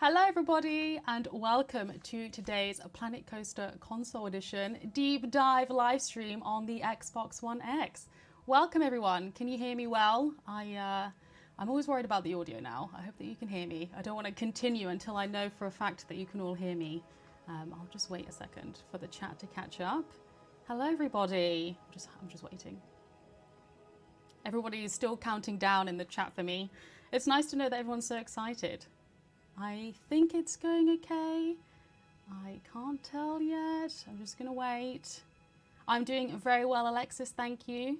Hello everybody and welcome to today's Planet Coaster Console Edition Deep Dive live stream on the Xbox One X. Welcome everyone. Can you hear me well? I'm always worried about the audio now. I hope that you can hear me. I don't want to continue until I know for a fact that you can all hear me. I'll just wait a second for the chat to catch up. Hello everybody. I'm just waiting. Everybody is still counting down in the chat for me. It's nice to know that everyone's so excited. I think it's going okay. I can't tell yet. I'm just going to wait. I'm doing very well, Alexis. Thank you.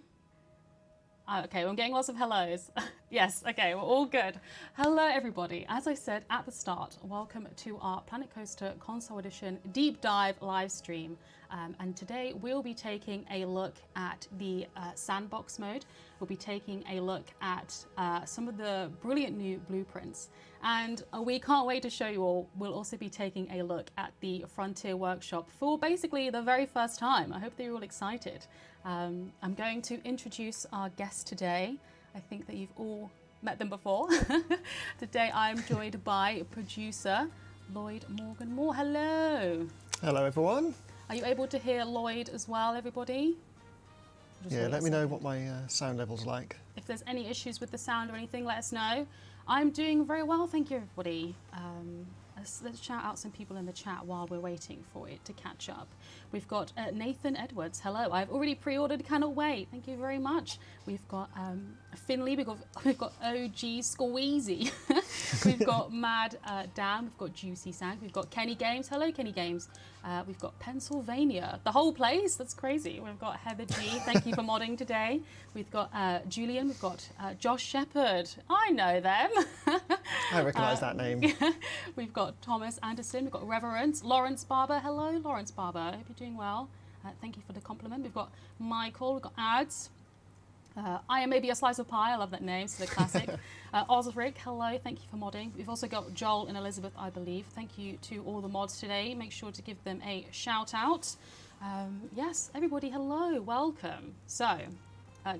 Okay, well, I'm getting lots of hellos. Yes, okay, we're all good. Hello, everybody. As I said at the start, welcome to our Planet Coaster Console Edition Deep Dive live stream. And today we'll be taking a look at the sandbox mode. We'll be taking a look at some of the brilliant new blueprints. And we can't wait to show you all. We'll also be taking a look at the Frontier Workshop for basically the very first time. I hope that you're all excited. I'm going to introduce our guest today. I think that you've all met them before. Today I'm joined by producer Lloyd Morgan Moore. Hello. Hello everyone. Are you able to hear Lloyd as well, everybody? Yeah, let me know what my sound level's like. If there's any issues with the sound or anything, let us know. I'm doing very well, thank you everybody. Let's shout out some people in the chat while we're waiting for it to catch up. We've got Nathan Edwards. Hello, I've already pre-ordered, cannot wait. Thank you very much. We've got Finley, we've got OG Squeezy. We've got Mad Dan, we've got Juicy Sang, we've got Kenny Games. Hello, Kenny Games. We've got Pennsylvania, the whole place. That's crazy. We've got Heather G. Thank you for modding today. We've got Julian. We've got Josh Shepherd. I know them. I recognise that name. We've got Thomas Anderson. We've got Reverence. Lawrence Barber. Hello, Lawrence Barber. I hope you're doing well. Thank you for the compliment. We've got Michael. We've got Ads. I am maybe a slice of pie. I love that name. It's the classic. Osric, hello. Thank you for modding. We've also got Joel and Elizabeth, I believe. Thank you to all the mods today. Make sure to give them a shout out. Yes, everybody, hello. Welcome. So,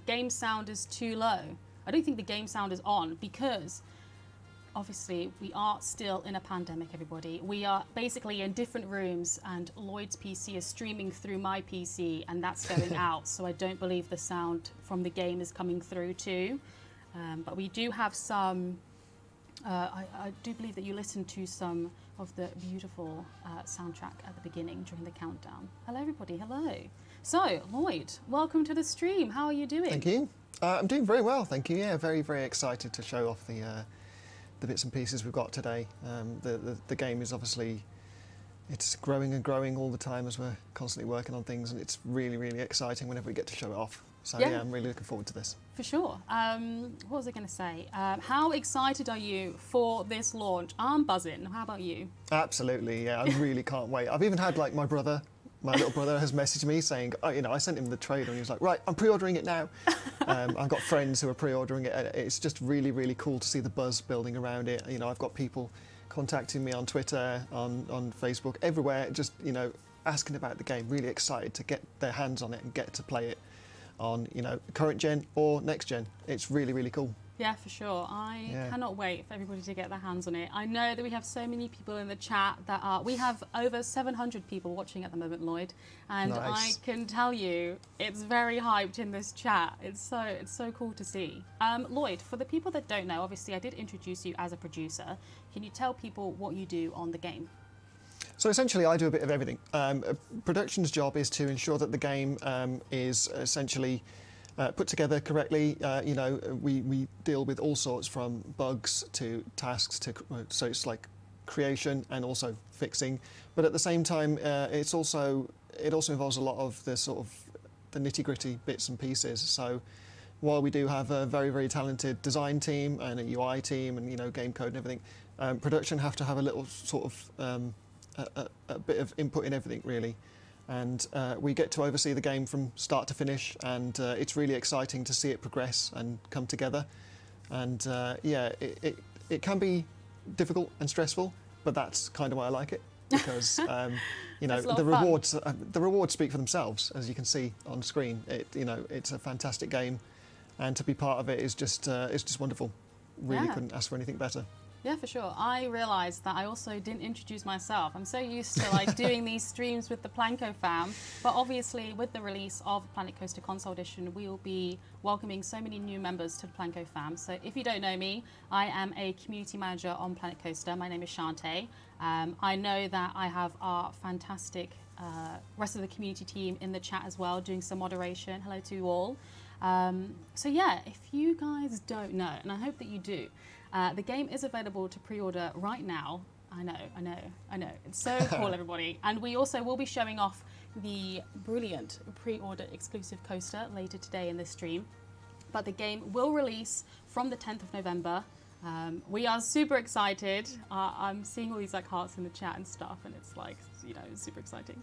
game sound is too low. I don't think the game sound is on because obviously we are still in a pandemic, everybody. We are basically in different rooms and Lloyd's PC is streaming through my PC and that's going out. So I don't believe the sound from the game is coming through too. But we do have some, I do believe that you listened to some of the beautiful soundtrack at the beginning during the countdown. Hello everybody, hello. So Lloyd, welcome to the stream. How are you doing? Thank you. I'm doing very well, thank you. Yeah, very, very excited to show off the bits and pieces we've got today. The game is obviously, it's growing and growing all the time as we're constantly working on things, and it's really, really exciting whenever we get to show it off. So yeah, I'm really looking forward to this. For sure. What was I going to say? How excited are you for this launch? I'm buzzing. How about you? Absolutely, yeah, I really can't wait. I've even had like my little brother has messaged me saying, oh, I sent him the trailer and he was like, right, I'm pre-ordering it now. I've got friends who are pre-ordering it. It's just really, really cool to see the buzz building around it. I've got people contacting me on Twitter, on Facebook, everywhere, just, asking about the game, really excited to get their hands on it and get to play it on, current gen or next gen. It's really, really cool. Yeah, for sure. I cannot wait for everybody to get their hands on it. I know that we have so many people in the chat we have over 700 people watching at the moment, Lloyd, and nice. I can tell you it's very hyped in this chat. It's so cool to see. Lloyd, for the people that don't know, obviously I did introduce you as a producer. Can you tell people what you do on the game? So essentially I do a bit of everything. A production's job is to ensure that the game is essentially put together correctly. We deal with all sorts, from bugs to tasks so it's like creation and also fixing. But at the same time, it also involves a lot of the sort of the nitty-gritty bits and pieces. So while we do have a very, very talented design team and a UI team and game code and everything, production have to have a little sort of a bit of input in everything really. And we get to oversee the game from start to finish, and it's really exciting to see it progress and come together. And it can be difficult and stressful, but that's kind of why I like it, because the rewards speak for themselves, as you can see on screen. It's a fantastic game, and to be part of it is just it's just wonderful. Really couldn't ask for anything better. Yeah, for sure. I realized that I also didn't introduce myself. I'm so used to like doing these streams with the Planco fam, but obviously with the release of Planet Coaster Console Edition, we will be welcoming so many new members to the Planco fam. So if you don't know me, I am a community manager on Planet Coaster. My name is Chanté. I know that I have our fantastic rest of the community team in the chat as well, doing some moderation. Hello to you all. So yeah, if you guys don't know, and I hope that you do, the game is available to pre-order right now. I know. It's so cool, everybody. And we also will be showing off the brilliant pre-order exclusive coaster later today in this stream. But the game will release from the 10th of November. We are super excited. I'm seeing all these like hearts in the chat and stuff, and it's like, you know, it's super exciting.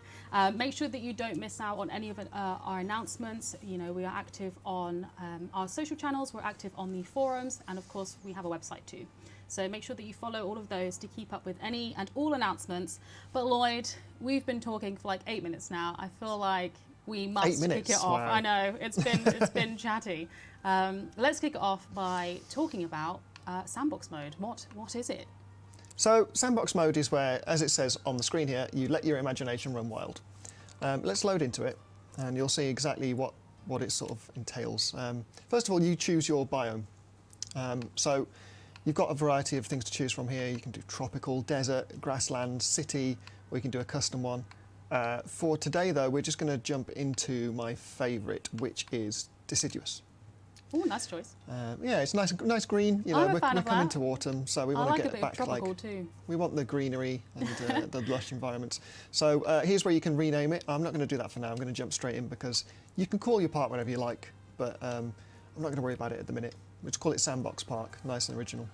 Make sure that you don't miss out on any of our announcements. You know, we are active on our social channels, we're active on the forums, and of course we have a website too. So make sure that you follow all of those to keep up with any and all announcements. But Lloyd, we've been talking for like 8 minutes now. I feel like we must kick it off. Wow. I know, it's been chatty. Let's kick it off by talking about sandbox mode. What is it? So sandbox mode is where, as it says on the screen here, you let your imagination run wild. Let's load into it, and you'll see exactly what it sort of entails. First of all, you choose your biome. So you've got a variety of things to choose from here. You can do tropical, desert, grassland, city, or you can do a custom one. For today, though, we're just going to jump into my favourite, which is deciduous. Oh, nice choice. Yeah, it's nice green. You know, I'm a we're fan of coming that. to autumn, so we I want like to a get bit back of tropical too. we want the greenery and the lush environments. So here's where you can rename it. I'm not going to do that for now. I'm going to jump straight in because you can call your park whatever you like, but I'm not going to worry about it at the minute. We'll just call it Sandbox Park. Nice and original.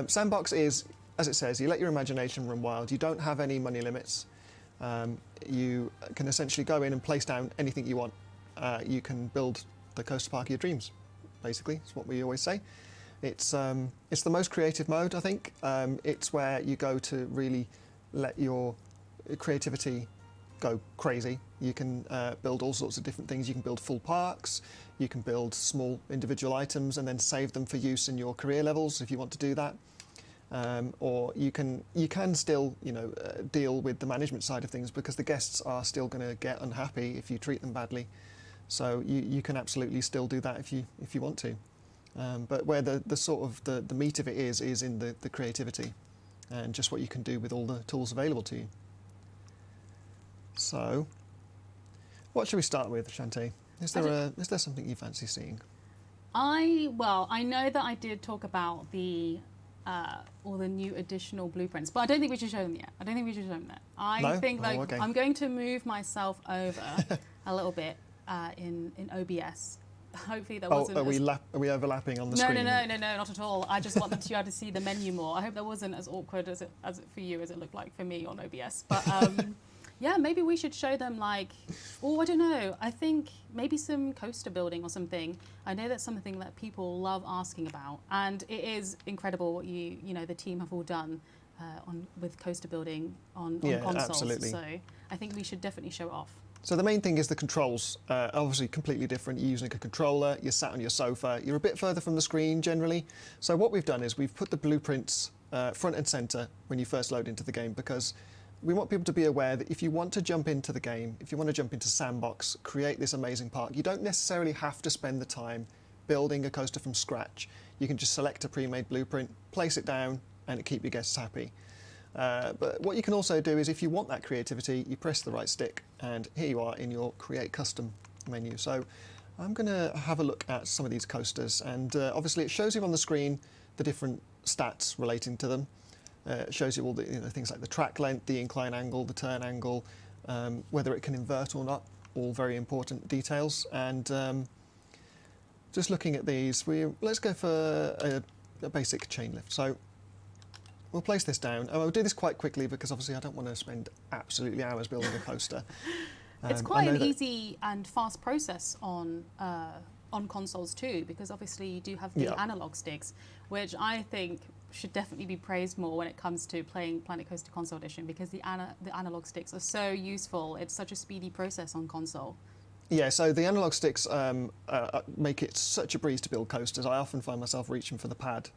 Sandbox is, as it says, you let your imagination run wild. You don't have any money limits. You can essentially go in and place down anything you want. You can build the coaster park of your dreams. Basically, it's what we always say. It's the most creative mode, I think. It's where you go to really let your creativity go crazy. You can build all sorts of different things. You can build full parks. You can build small individual items and then save them for use in your career levels if you want to do that. Or you can still, you know, deal with the management side of things because the guests are still going to get unhappy if you treat them badly. So you can absolutely still do that if you want to. But where the sort of the meat of it is in the creativity and just what you can do with all the tools available to you. So what should we start with, Chanté? Is there something you fancy seeing? I know that I did talk about the all the new additional blueprints, but I don't think we should show them yet. I don't think we should show them yet. I think like okay. I'm going to move myself over a little bit in OBS. Hopefully that wasn't. Are we overlapping on the screen? No, not at all. I just want them to be able to see the menu more. I hope that wasn't as awkward as it for you as it looked like for me on OBS. But yeah, maybe we should show them like, oh, I don't know. I think maybe some coaster building or something. I know that's something that people love asking about, and it is incredible what you know the team have all done with coaster building on consoles. Absolutely. So I think we should definitely show it off. So the main thing is the controls. Obviously completely different. You're using a controller, you're sat on your sofa, you're a bit further from the screen generally. So what we've done is we've put the blueprints front and center when you first load into the game because we want people to be aware that if you want to jump into the game, if you want to jump into Sandbox, create this amazing park, you don't necessarily have to spend the time building a coaster from scratch. You can just select a pre-made blueprint, place it down, and keep your guests happy. But what you can also do is if you want that creativity, you press the right stick and here you are in your Create Custom menu. So I'm going to have a look at some of these coasters and obviously it shows you on the screen the different stats relating to them. It shows you all the things like the track length, the incline angle, the turn angle, whether it can invert or not, all very important details. And just looking at these, let's go for a basic chain lift. So we'll place this down. I'll do this quite quickly because obviously I don't want to spend absolutely hours building a coaster. It's quite an easy and fast process on consoles too, because obviously you do have the analog sticks, which I think should definitely be praised more when it comes to playing Planet Coaster Console Edition because the analog sticks are so useful. It's such a speedy process on console. Yeah, so the analog sticks make it such a breeze to build coasters. I often find myself reaching for the pad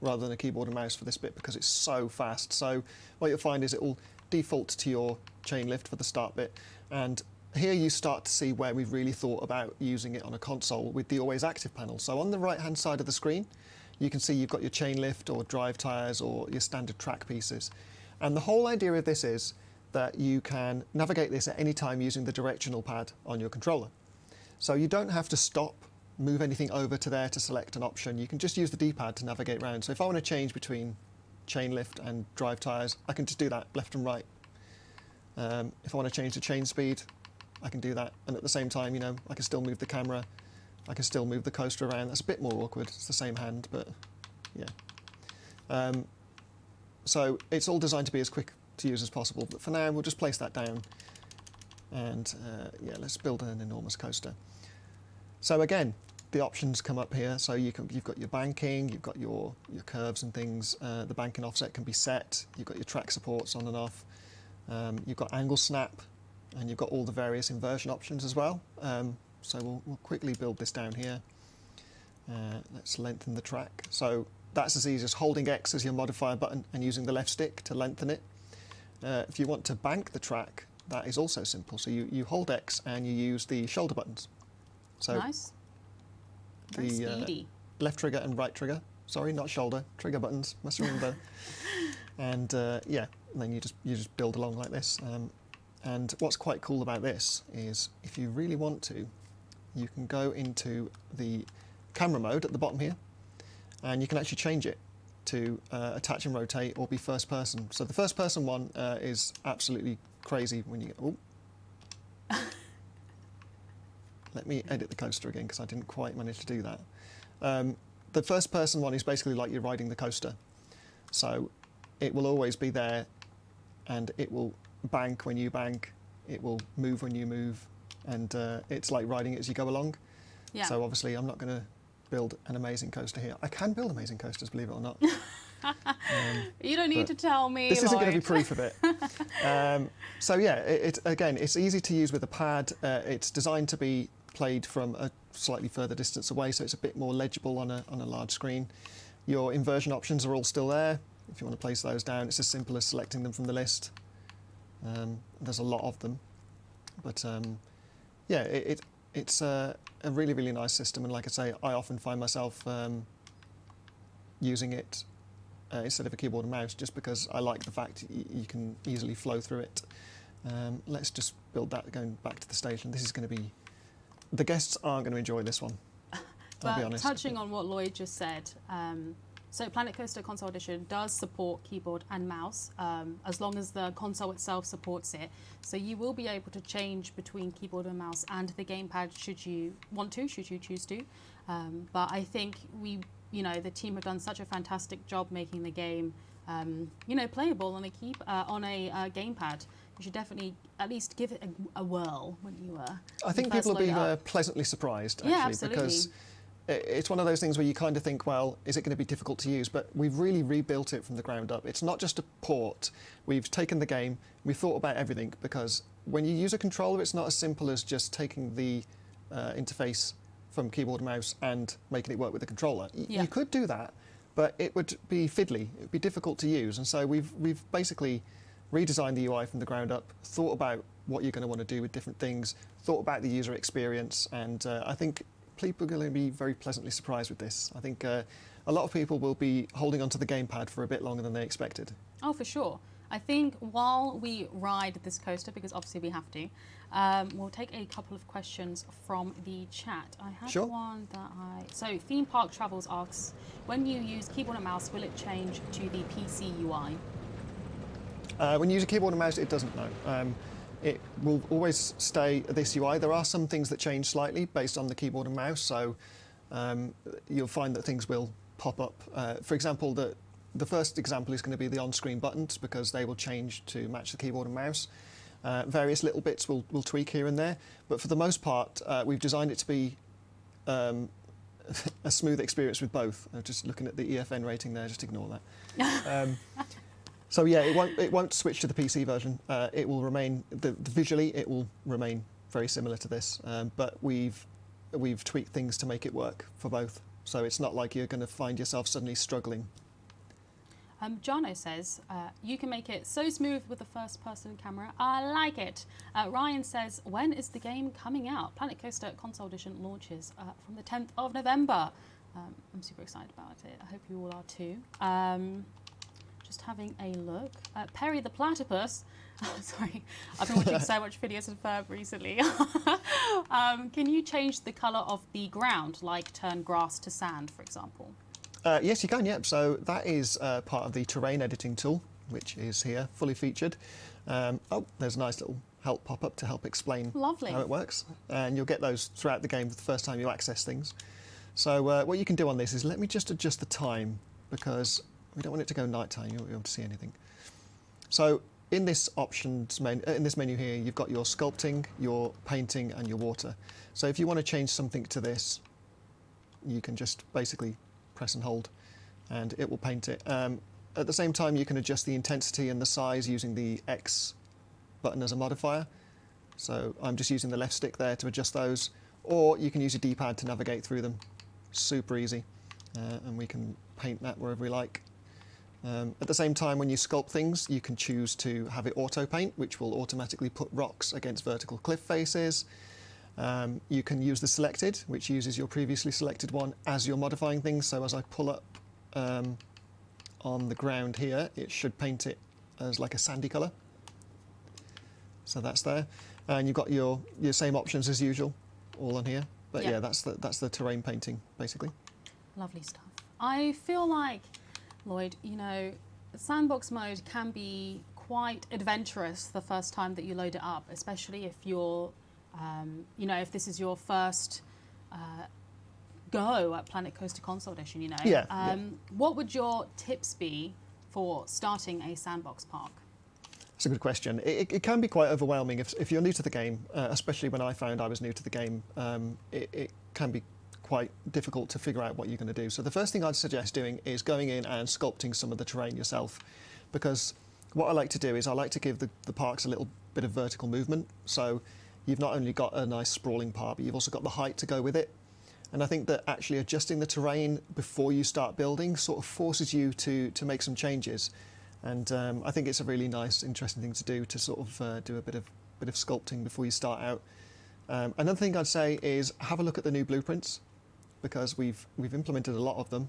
rather than a keyboard and mouse for this bit because it's so fast. So what you'll find is it will default to your chain lift for the start bit, and here you start to see where we've really thought about using it on a console with the always active panel. So on the right hand side of the screen you can see you've got your chain lift or drive tyres or your standard track pieces, and the whole idea of this is that you can navigate this at any time using the directional pad on your controller. So you don't have to stop, move anything over to there to select an option. You can just use the D-pad to navigate around. So if I want to change between chain lift and drive tyres, I can just do that left and right. If I want to change the chain speed, I can do that. And at the same time, you know, I can still move the camera. I can still move the coaster around. That's a bit more awkward. It's the same hand, but yeah. So it's all designed to be as quick to use as possible. But for now, we'll just place that down. And yeah, let's build an enormous coaster. So again, the options come up here. So you've got your banking, you've got your curves and things. The banking offset can be set. You've got your track supports on and off. You've got angle snap, and you've got all the various inversion options as well. So we'll quickly build this down here. Let's lengthen the track. So that's as easy as holding X as your modifier button and using the left stick to lengthen it. If you want to bank the track, that is also simple. So you hold X and you use the shoulder buttons. So nice. Very speedy. Left trigger and right trigger. Sorry, not shoulder. Trigger buttons. Must remember. And yeah, and then you just build along like this. And what's quite cool about this is, if you really want to, you can go into the camera mode at the bottom here, and you can actually change it to attach and rotate or be first person. So the first person one is absolutely crazy when you get, oh. Let me edit the coaster again because I didn't quite manage to do that. The first person one is basically like you're riding the coaster. So it will always be there, and it will bank when you bank, it will move when you move, and it's like riding it as you go along. Yeah. So obviously I'm not going to build an amazing coaster here. I can build amazing coasters, believe it or not. You don't need to tell me, this isn't Lloyd. going to be proof of it. So yeah, again, it's easy to use with a pad. It's designed to be played from a slightly further distance away, so it's a bit more legible on a large screen. Your inversion options are all still there. If you want to place those down, it's as simple as selecting them from the list. There's a lot of them, but yeah, it's a really, really nice system, and like I say, I often find myself using it instead of a keyboard and mouse, just because I like the fact you can easily flow through it. Let's just build that going back to the station. This is going to be, the guests aren't going to enjoy this one, I'll be honest. Touching on what Lloyd just said, so Planet Coaster Console Edition does support keyboard and mouse, as long as the console itself supports it. So you will be able to change between keyboard and mouse and the gamepad should you want to, should you choose to. But I think the team have done such a fantastic job making the game, playable on a gamepad. You should definitely at least give it a whirl when you. I think people will be pleasantly surprised, actually, absolutely. Because it's one of those things where you kind of think, well, is it going to be difficult to use? But we've really rebuilt it from the ground up. It's not just a port. We've taken the game, we've thought about everything, because when you use a controller, it's not as simple as just taking the interface from keyboard and mouse and making it work with the controller. You could do that, but it would be fiddly. It would be difficult to use. And so we've basically redesigned the UI from the ground up, thought about what you're going to want to do with different things, thought about the user experience, and I think people are going to be very pleasantly surprised with this. I think a lot of people will be holding onto the gamepad for a bit longer than they expected. Oh, for sure. I think while we ride this coaster, because obviously we have to, we'll take a couple of questions from the chat. I had one that So Theme Park Travels asks, when you use keyboard and mouse, will it change to the PC UI? When you use a keyboard and mouse, it doesn't, no. It will always stay this UI. There are some things that change slightly based on the keyboard and mouse, so you'll find that things will pop up. For example, the first example is going to be the on-screen buttons, because they will change to match the keyboard and mouse. Various little bits will tweak here and there, but for the most part, we've designed it to be a smooth experience with both. Just looking at the EFN rating there, just ignore that. So yeah, it won't switch to the PC version. It will remain visually. It will remain very similar to this, but we've tweaked things to make it work for both. So it's not like you're going to find yourself suddenly struggling Jono says, you can make it so smooth with the first-person camera. I like it. Ryan says, when is the game coming out? Planet Coaster Console Edition launches from the 10th of November. I'm super excited about it. I hope you all are too. Just having a look. Perry the Platypus. Sorry, I've been watching so much Phineas and Ferb recently. Can you change the colour of the ground, like turn grass to sand, for example? Yes, you can, yep. So that is part of the terrain editing tool, which is here, fully featured. Oh, there's a nice little help pop-up to help explain Lovely. how it works. And you'll get those throughout the game the first time you access things. So what you can do on this is, let me just adjust the time, because we don't want it to go nighttime, you won't be able to see anything. So in this in this menu here, you've got your sculpting, your painting, and your water. So if you want to change something to this, you can just basically press and hold, and it will paint it. At the same time, you can adjust the intensity and the size using the X button as a modifier. So I'm just using the left stick there to adjust those, or you can use your D-pad to navigate through them. Super easy, and we can paint that wherever we like. At the same time, when you sculpt things, you can choose to have it auto-paint, which will automatically put rocks against vertical cliff faces. You can use the selected, which uses your previously selected one as you're modifying things. So as I pull up on the ground here, it should paint it as like a sandy colour. So that's there. And you've got your same options as usual, all on here. But yeah, that's the terrain painting, basically. Lovely stuff. I feel like, Lloyd, you know, sandbox mode can be quite adventurous the first time that you load it up, especially if you're you know, if this is your first go at Planet Coaster Console Edition, you know. Yeah, what would your tips be for starting a sandbox park? That's a good question. It can be quite overwhelming if you're new to the game, especially when I found I was new to the game. It can be quite difficult to figure out what you're going to do. So the first thing I'd suggest doing is going in and sculpting some of the terrain yourself, because what I like to do is I like to give the parks a little bit of vertical movement. So you've not only got a nice sprawling part, but you've also got the height to go with it. And I think that actually adjusting the terrain before you start building sort of forces you to make some changes. And I think it's a really nice, interesting thing to do, to sort of do a bit of sculpting before you start out. Another thing I'd say is have a look at the new blueprints, because we've implemented a lot of them,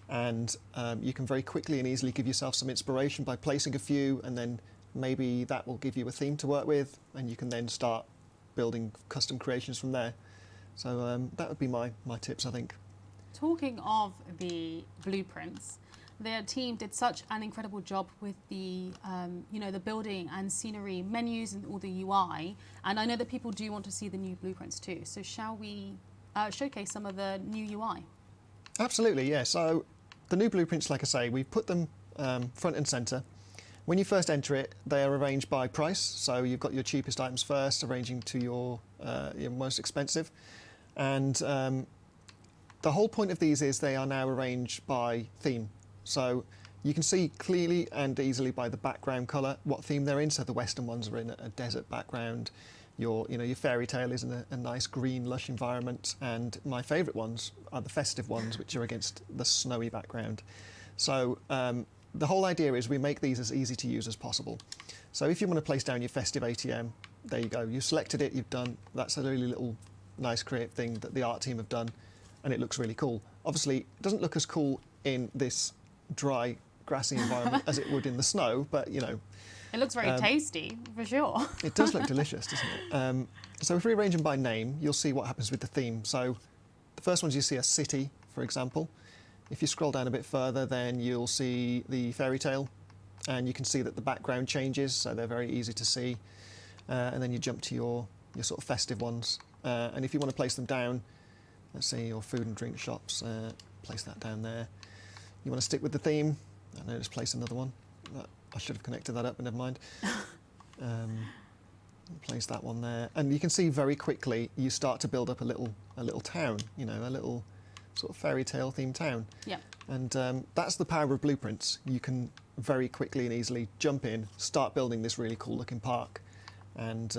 and you can very quickly and easily give yourself some inspiration by placing a few, and then maybe that will give you a theme to work with, and you can then start building custom creations from there. So that would be my tips, I think. Talking of the blueprints, their team did such an incredible job with the you know, the building and scenery menus and all the UI, and I know that people do want to see the new blueprints too. So shall we showcase some of the new UI? Absolutely, yeah. So the new blueprints, like I say, we've put them front and centre. When you first enter it, they are arranged by price. So you've got your cheapest items first, arranging to your most expensive. And the whole point of these is they are now arranged by theme. So you can see clearly and easily by the background colour what theme they're in. So the western ones are in a desert background. Your fairy tale is in a nice green, lush environment. And my favourite ones are the festive ones, which are against the snowy background. So the whole idea is we make these as easy to use as possible. So if you want to place down your festive ATM, there you go. You selected it, you've done. That's a really little nice creative thing that the art team have done, and it looks really cool. Obviously, it doesn't look as cool in this dry, grassy environment as it would in the snow, but you know. It looks very tasty, for sure. It does look delicious, doesn't it? So if we arrange them by name, you'll see what happens with the theme. So the first ones you see are city, for example. If you scroll down a bit further, then you'll see the fairy tale, and you can see that the background changes, so they're very easy to see. And then you jump to your sort of festive ones. And if you want to place them down, let's say your food and drink shops, place that down there. You want to stick with the theme, and then just place another one. I should have connected that up, but never mind. Place that one there, and you can see very quickly you start to build up a little town, you know, a little sort of fairy tale themed town. Yeah. And that's the power of blueprints. You can very quickly and easily jump in, start building this really cool looking park, and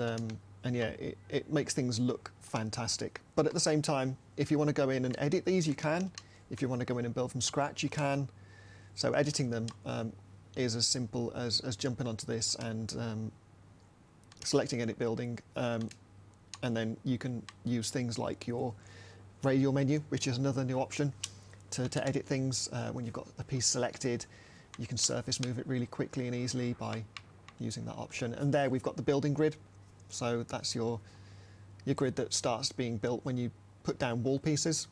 yeah, it makes things look fantastic. But at the same time, if you want to go in and edit these, you can. If you want to go in and build from scratch, you can. So editing them is as simple as jumping onto this and selecting edit building, and then you can use things like your radial menu, which is another new option to edit things. When you've got a piece selected, you can surface move it really quickly and easily by using that option. And there we've got the building grid. So that's your grid that starts being built when you put down wall pieces.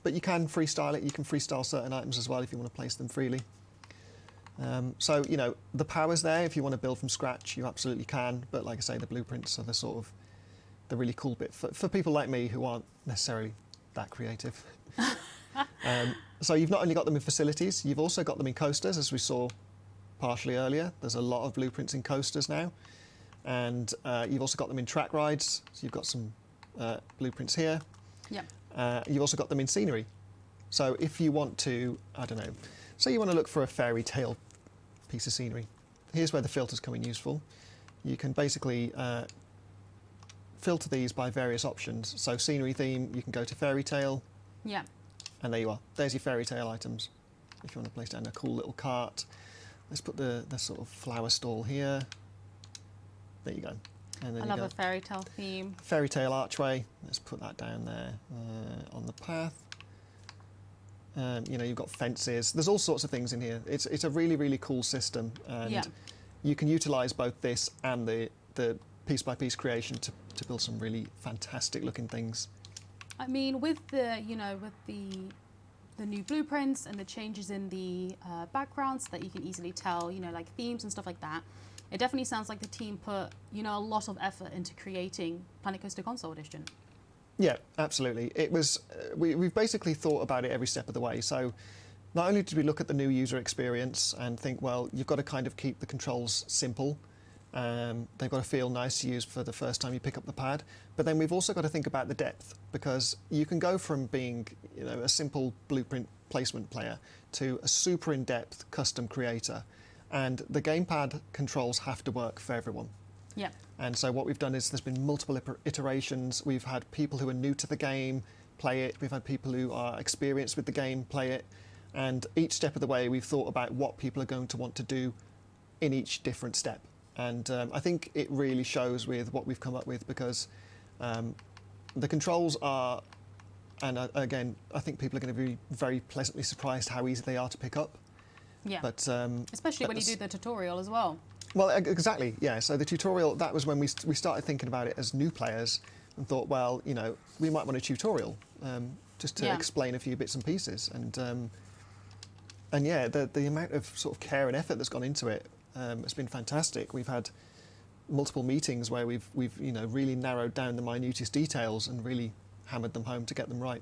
But you can freestyle it. You can freestyle certain items as well if you want to place them freely. So, you know, the power's there. If you want to build from scratch, you absolutely can. But like I say, the blueprints are the sort of the really cool bit for people like me who aren't necessarily that creative. So you've not only got them in facilities, you've also got them in coasters, as we saw partially earlier. There's a lot of blueprints in coasters now. And you've also got them in track rides. So you've got some blueprints here. You've also got them in scenery. So if you want to, I don't know, say you want to look for a fairy tale piece of scenery, here's where the filters come in useful. You can basically filter these by various options. So scenery theme, you can go to fairy tale. And there you are. There's your fairy tale items. If you want to place down a cool little cart. Let's put the sort of flower stall here. There you go. And then I love a fairy tale theme. Fairy tale archway. Let's put that down there on the path. You know, you've got fences. There's all sorts of things in here. It's a really, really cool system. And you can utilise both this and the piece-by-piece creation to build some really fantastic looking things. I mean, with the new blueprints and the changes in the backgrounds that you can easily tell, you know, like themes and stuff like that, it definitely sounds like the team put, you know, a lot of effort into creating Planet Coaster Console Edition. Yeah, absolutely. It was we've basically thought about it every step of the way. So not only did we look at the new user experience and think, well, you've got to kind of keep the controls simple. They've got to feel nice to use for the first time you pick up the pad. But then we've also got to think about the depth, because you can go from being, you know, a simple blueprint placement player to a super in-depth custom creator. And the gamepad controls have to work for everyone. And so what we've done is there's been multiple iterations. We've had people who are new to the game play it. We've had people who are experienced with the game play it. And each step of the way, we've thought about what people are going to want to do in each different step. And I think it really shows with what we've come up with, because the controls are, and again, I think people are going to be very pleasantly surprised how easy they are to pick up. But especially when you do the tutorial as well. Well, exactly, yeah. So the tutorial, that was when we started thinking about it as new players and thought, well, you know, we might want a tutorial just to explain a few bits and pieces. And yeah, the amount of sort of care and effort that's gone into it has been fantastic. We've had multiple meetings where we've you know, really narrowed down the minutest details and really hammered them home to get them right.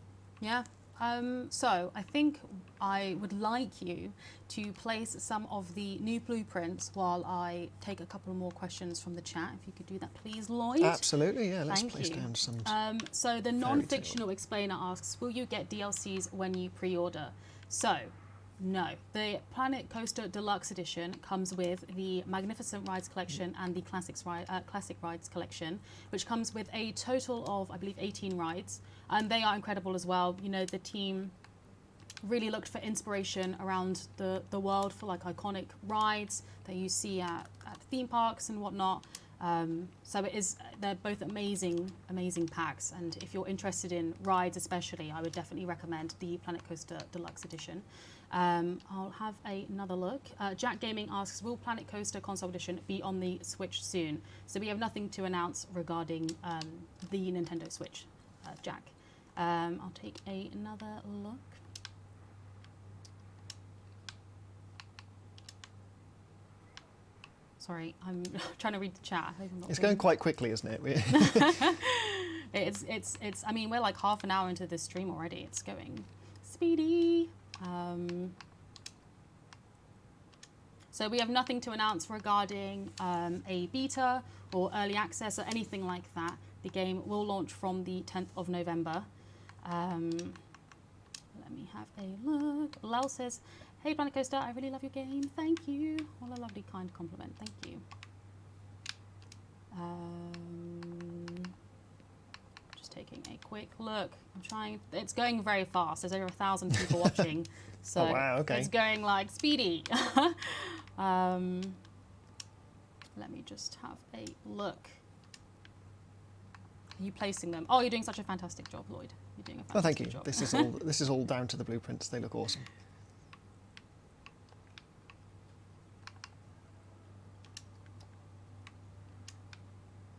So I think I would like you to place some of the new blueprints while I take a couple more questions from the chat. If you could do that, please, Lloyd. Absolutely, yeah. Let's Thank place you. down some. So the non-fictional explainer asks, will you get DLCs when you pre-order? So, no. The Planet Coaster Deluxe Edition comes with the Magnificent Rides Collection and the Classic Rides Collection, which comes with a total of, I believe, 18 rides. And they are incredible as well. You know, the team really looked for inspiration around the world for like iconic rides that you see at theme parks and whatnot. So they're both amazing packs. And if you're interested in rides especially, I would definitely recommend the Planet Coaster Deluxe Edition. I'll have another look. Jack Gaming asks, will Planet Coaster Console Edition be on the Switch soon? So we have nothing to announce regarding the Nintendo Switch, Jack. I'll take another look. Sorry, I'm trying to read the chat. It's going quite quickly, isn't it? It's. I mean, we're like half an hour into this stream already. It's going speedy. So we have nothing to announce regarding a beta or early access or anything like that. The game will launch from the 10th of November. Let me have a look. Lel says, hey Planet Coaster, I really love your game. Thank you. What a lovely, kind compliment. Thank you. Just taking a quick look. I'm trying. It's going very fast. There's over 1,000 people watching, so oh, wow, okay. it's going like speedy. Let me just have a look. Are you placing them? Oh, you're doing such a fantastic job, Lloyd. You're doing a fantastic Oh, thank you. job. This is all down to the blueprints. They look awesome.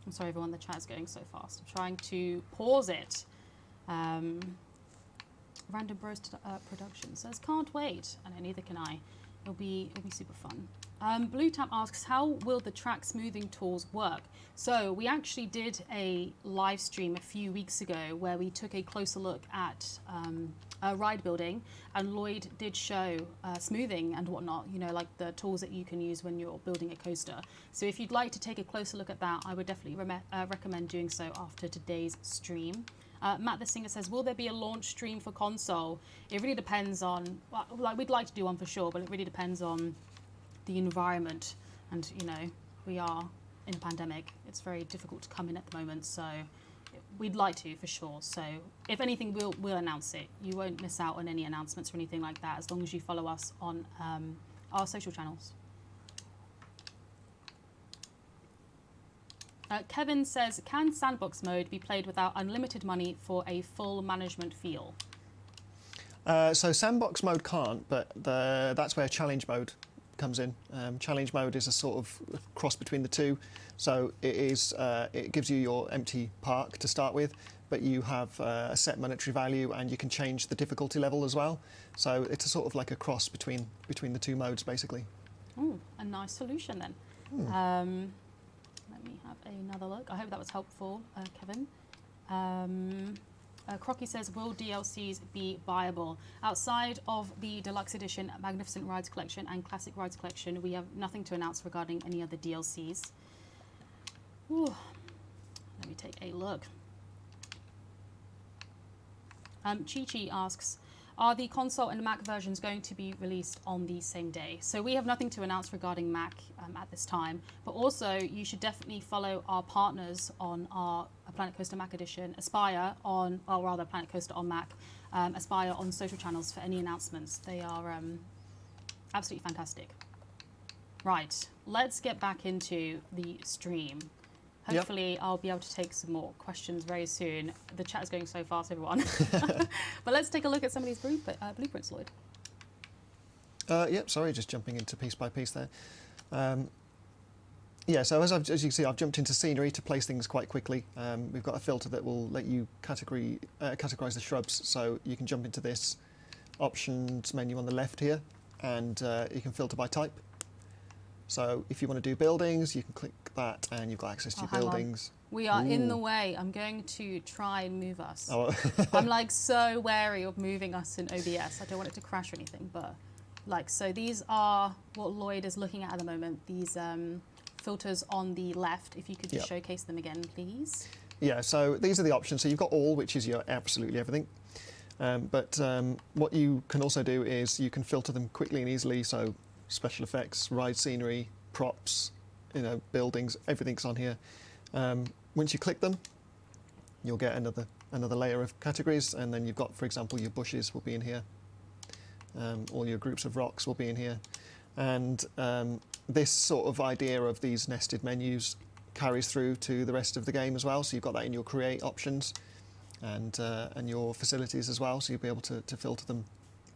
I'm sorry, everyone. The chat is going so fast. I'm trying to pause it. Random Bros Production says, "Can't wait," and neither can I. It'll be super fun. Blue Tap asks, how will the track smoothing tools work? So we actually did a live stream a few weeks ago where we took a closer look at ride building, and Lloyd did show smoothing and whatnot, you know, like the tools that you can use when you're building a coaster. So if you'd like to take a closer look at that, I would definitely recommend doing so after today's stream. Matt the Singer says, will there be a launch stream for console? It really depends on, well, like we'd like to do one for sure, but it really depends on the environment. And, you know, we are in a pandemic. It's very difficult to come in at the moment, so we'd like to for sure. So if anything, we'll announce it. You won't miss out on any announcements or anything like that as long as you follow us on our social channels. Kevin says, can sandbox mode be played without unlimited money for a full management feel? So sandbox mode can't, but that's where challenge mode comes in. Challenge mode is a sort of cross between the two. So it gives you your empty park to start with, but you have a set monetary value and you can change the difficulty level as well. So it's a sort of like a cross between the two modes, basically. Ooh, a nice solution then. Let me have another look. I hope that was helpful, Kevin. Crocky says, will DLCs be buyable? Outside of the Deluxe Edition, Magnificent Rides Collection and Classic Rides Collection, we have nothing to announce regarding any other DLCs. Ooh. Let me take a look. Chi-Chi asks, are the console and Mac versions going to be released on the same day? So we have nothing to announce regarding Mac at this time, but also you should definitely follow our partners on our Planet Coaster Mac Edition, Aspire on, or rather Planet Coaster on Mac, Aspire on social channels for any announcements. They are absolutely fantastic. Right, let's get back into the stream. Hopefully, I'll be able to take some more questions very soon. The chat is going so fast, everyone. But let's take a look at some of these blueprints, Lloyd. Yep, sorry, just jumping into piece by piece there. Yeah, so as you can see, I've jumped into scenery to place things quite quickly. We've got a filter that will let you categorize the shrubs, so you can jump into this options menu on the left here, and you can filter by type. So if you want to do buildings, you can click that and you've got access to your buildings. We are in the way. I'm going to try and move us. Oh. I'm like so wary of moving us in OBS. I don't want it to crash or anything, but like, so these are what Lloyd is looking at the moment. These filters on the left, if you could just showcase them again, please. Yeah, so these are the options. So you've got all, which is your absolutely everything. But what you can also do is you can filter them quickly and easily. So special effects, ride scenery, props, you know, buildings, everything's on here. Once you click them, you'll get another layer of categories, and then you've got, for example, your bushes will be in here. All your groups of rocks will be in here. And this sort of idea of these nested menus carries through to the rest of the game as well. So you've got that in your create options and your facilities as well. So you'll be able to filter them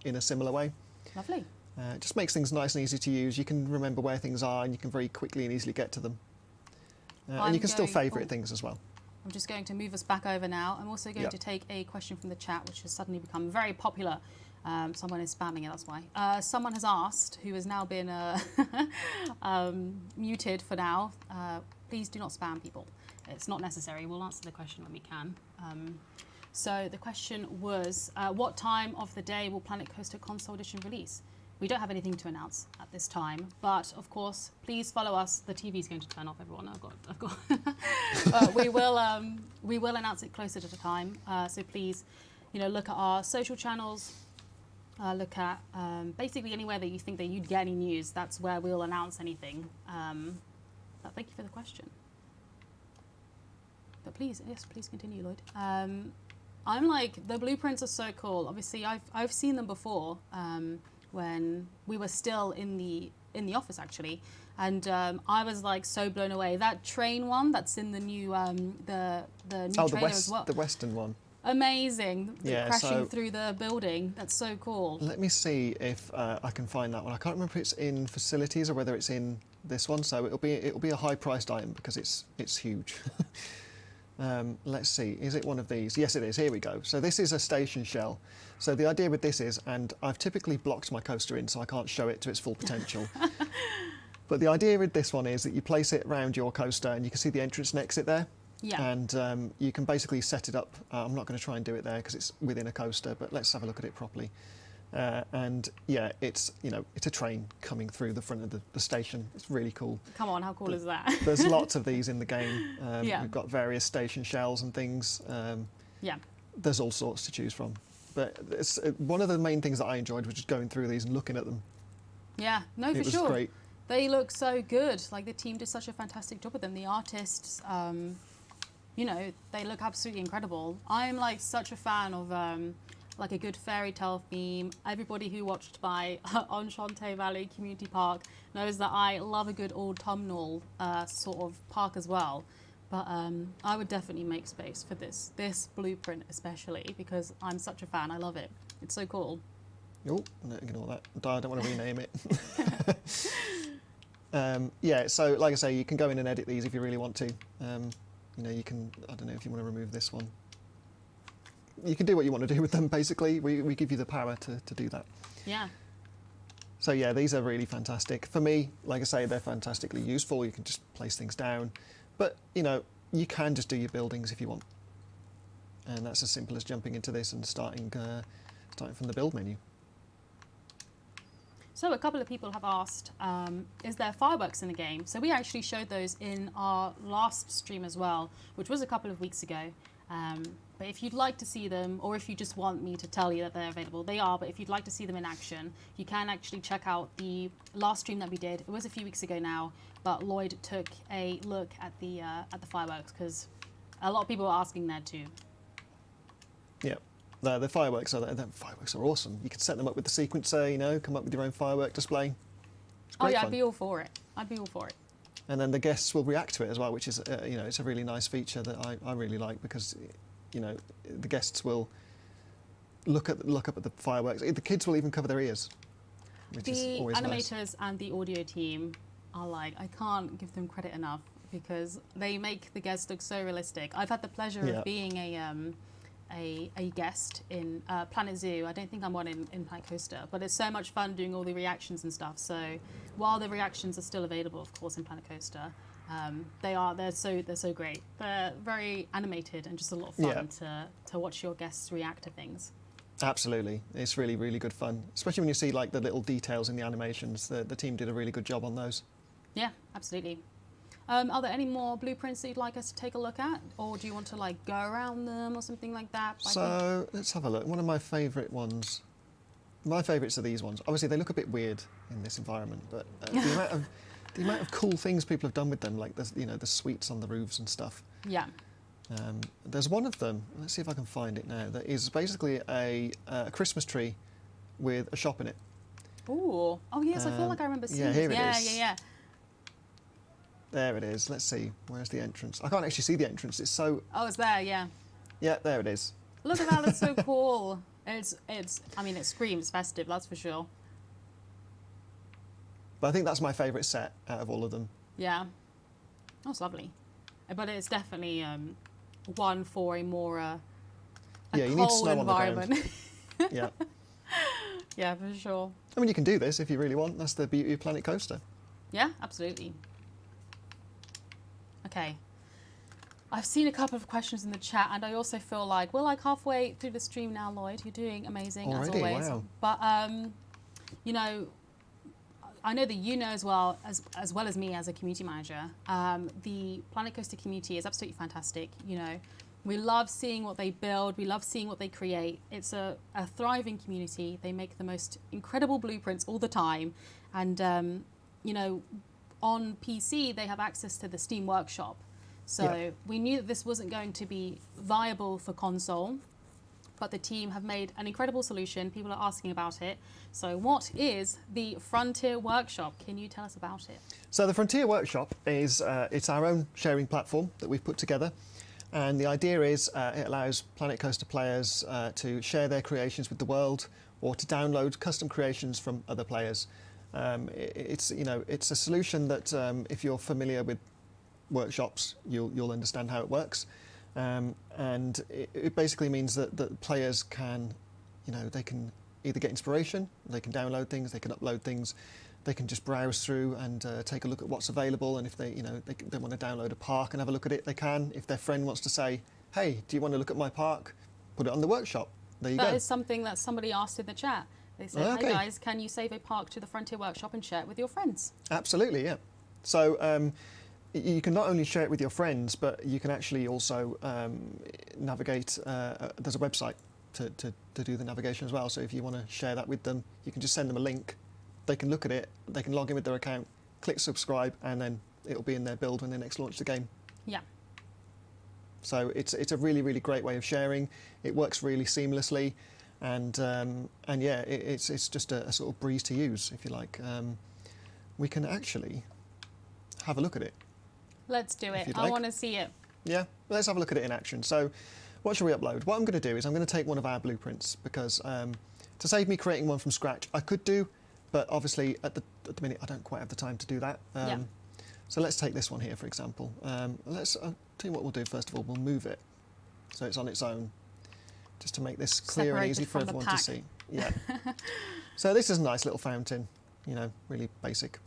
in a similar way. Lovely. It just makes things nice and easy to use. You can remember where things are and you can very quickly and easily get to them. And you can still favourite things as well. I'm just going to move us back over now. I'm also going to take a question from the chat, which has suddenly become very popular. Someone is spamming it, that's why. Someone has asked, who has now been muted for now, please do not spam people. It's not necessary. We'll answer the question when we can. So the question was, what time of the day will Planet Coaster Console Edition release? We don't have anything to announce at this time, but of course, please follow us. The TV is going to turn off, everyone. I've got. We will announce it closer to the time. So please, you know, look at our social channels. Look at basically anywhere that you think that you'd get any news. That's where we'll announce anything. But thank you for the question. But please, yes, please continue, Lloyd. I'm like, the blueprints are so cool. Obviously, I've seen them before when we were still in the office actually, and I was like so blown away. That train one that's in the new the new trailer as well. The western one. Amazing. Yeah, Crashing through the building. That's so cool. Let me see if I can find that one. I can't remember if it's in facilities or whether it's in this one. So it'll be a high-priced item because it's huge. Let's see. Is it one of these? Yes, it is. Here we go. So this is a station shell. So the idea with this is, and I've typically blocked my coaster in so I can't show it to its full potential. But the idea with this one is that you place it around your coaster and you can see the entrance and exit there. Yeah. And you can basically set it up. I'm not going to try and do it there because it's within a coaster, but let's have a look at it properly. And yeah, it's a train coming through the front of the station. It's really cool. Come on, how cool is that? There's lots of these in the game. Yeah. We've got various station shells and things. Yeah. There's all sorts to choose from. But it's one of the main things that I enjoyed was just going through these and looking at them. Yeah, no, for It was sure. great. They look so good. Like the team did such a fantastic job with them. The artists, they look absolutely incredible. I'm like such a fan of like a good fairy tale theme. Everybody who watched my on Chanté Valley Community Park knows that I love a good autumnal sort of park as well. But I would definitely make space for this blueprint especially because I'm such a fan. I love it. It's so cool. Oh, no, ignore that. I don't want to rename it. Yeah, so like I say, you can go in and edit these if you really want to. You can, I don't know if you want to remove this one. You can do what you want to do with them, basically. We give you the power to do that. Yeah. So yeah, these are really fantastic. For me, like I say, they're fantastically useful. You can just place things down. But, you can just do your buildings if you want. And that's as simple as jumping into this and starting from the build menu. So a couple of people have asked, is there fireworks in the game? So we actually showed those in our last stream as well, which was a couple of weeks ago. But if you'd like to see them, or if you just want me to tell you that they're available, they are. But if you'd like to see them in action, you can actually check out the last stream that we did. It was a few weeks ago now, but Lloyd took a look at the fireworks because a lot of people are asking there too. Yeah. The fireworks are awesome. You can set them up with the sequencer, come up with your own firework display. It's great fun. I'd be all for it. And then the guests will react to it as well, which is, it's a really nice feature that I really like because, the guests will look up at the fireworks. The kids will even cover their ears, which is always nice. The animators and the audio team are like, I can't give them credit enough because they make the guests look so realistic. I've had the pleasure of being a guest in Planet Zoo. I don't think I'm one in Planet Coaster, but it's so much fun doing all the reactions and stuff. So while the reactions are still available, of course, in Planet Coaster, they're so great. They're very animated and just a lot of fun to watch your guests react to things. Absolutely, it's really, really good fun, especially when you see like the little details in the animations. The team did a really good job on those. Yeah, absolutely. Are there any more blueprints that you'd like us to take a look at? Or do you want to like go around them or something like that? So let's have a look. One of my favourite ones, my favourites are these ones. Obviously they look a bit weird in this environment, but the amount of cool things people have done with them, like the suites on the roofs and stuff. Yeah. There's one of them, let's see if I can find it now, that is basically a Christmas tree with a shop in it. Ooh. Oh yes, I feel like I remember seeing it. Yeah. There it is. Let's see. Where's the entrance? I can't actually see the entrance. It's so... Oh, it's there, yeah. Yeah, there it is. Look at that. It's so cool. It screams festive, that's for sure. But I think that's my favourite set out of all of them. Yeah. That's lovely. But it's definitely one for a more you need snow environment. On the ground. Yeah. Yeah, for sure. I mean, you can do this if you really want. That's the beauty of Planet Coaster. Yeah, absolutely. Okay. I've seen a couple of questions in the chat, and I also feel like we're like halfway through the stream now, Lloyd. You're doing amazing already? As always. Wow. But I know that you know as well as me as a community manager. The Planet Coaster community is absolutely fantastic. We love seeing what they build. We love seeing what they create. It's a thriving community. They make the most incredible blueprints all the time, and on PC, they have access to the Steam Workshop. So we knew that this wasn't going to be viable for console. but the team have made an incredible solution. People are asking about it. So what is the Frontier Workshop? Can you tell us about it? So the Frontier Workshop is it's our own sharing platform that we've put together. And the idea is it allows Planet Coaster players to share their creations with the world, or to download custom creations from other players. It's a solution that if you're familiar with workshops, you'll understand how it works. And it basically means that players can, they can either get inspiration, they can download things, they can upload things, they can just browse through and take a look at what's available. And if they want to download a park and have a look at it, they can. If their friend wants to say, hey, do you want to look at my park? Put it on the workshop. There you go. That is something that somebody asked in the chat. They said, Okay. hey guys, can you save a park to the Frontier Workshop and share it with your friends? Absolutely, yeah. So you can not only share it with your friends, but you can actually also navigate. There's a website to do the navigation as well. So if you want to share that with them, you can just send them a link. They can look at it, they can log in with their account, click subscribe, and then it'll be in their build when they next launch the game. Yeah. So it's a really, really great way of sharing. It works really seamlessly, and yeah, it's just a sort of breeze to use, if you like. We can actually have a look at it. Let's do it. you'd I like. want to see it. Yeah, let's have a look at it in action. So what shall we upload? What I'm going to do is I'm going to take one of our blueprints, because to save me creating one from scratch, I could do, but obviously at the minute I don't quite have the time to do that. Yeah. So let's take this one here, for example. I'll tell you what we'll do first of all. We'll move it so it's on its own, just to make this clear and Separated easy for from the everyone to pack. see. Yeah. So this is a nice little fountain, really basic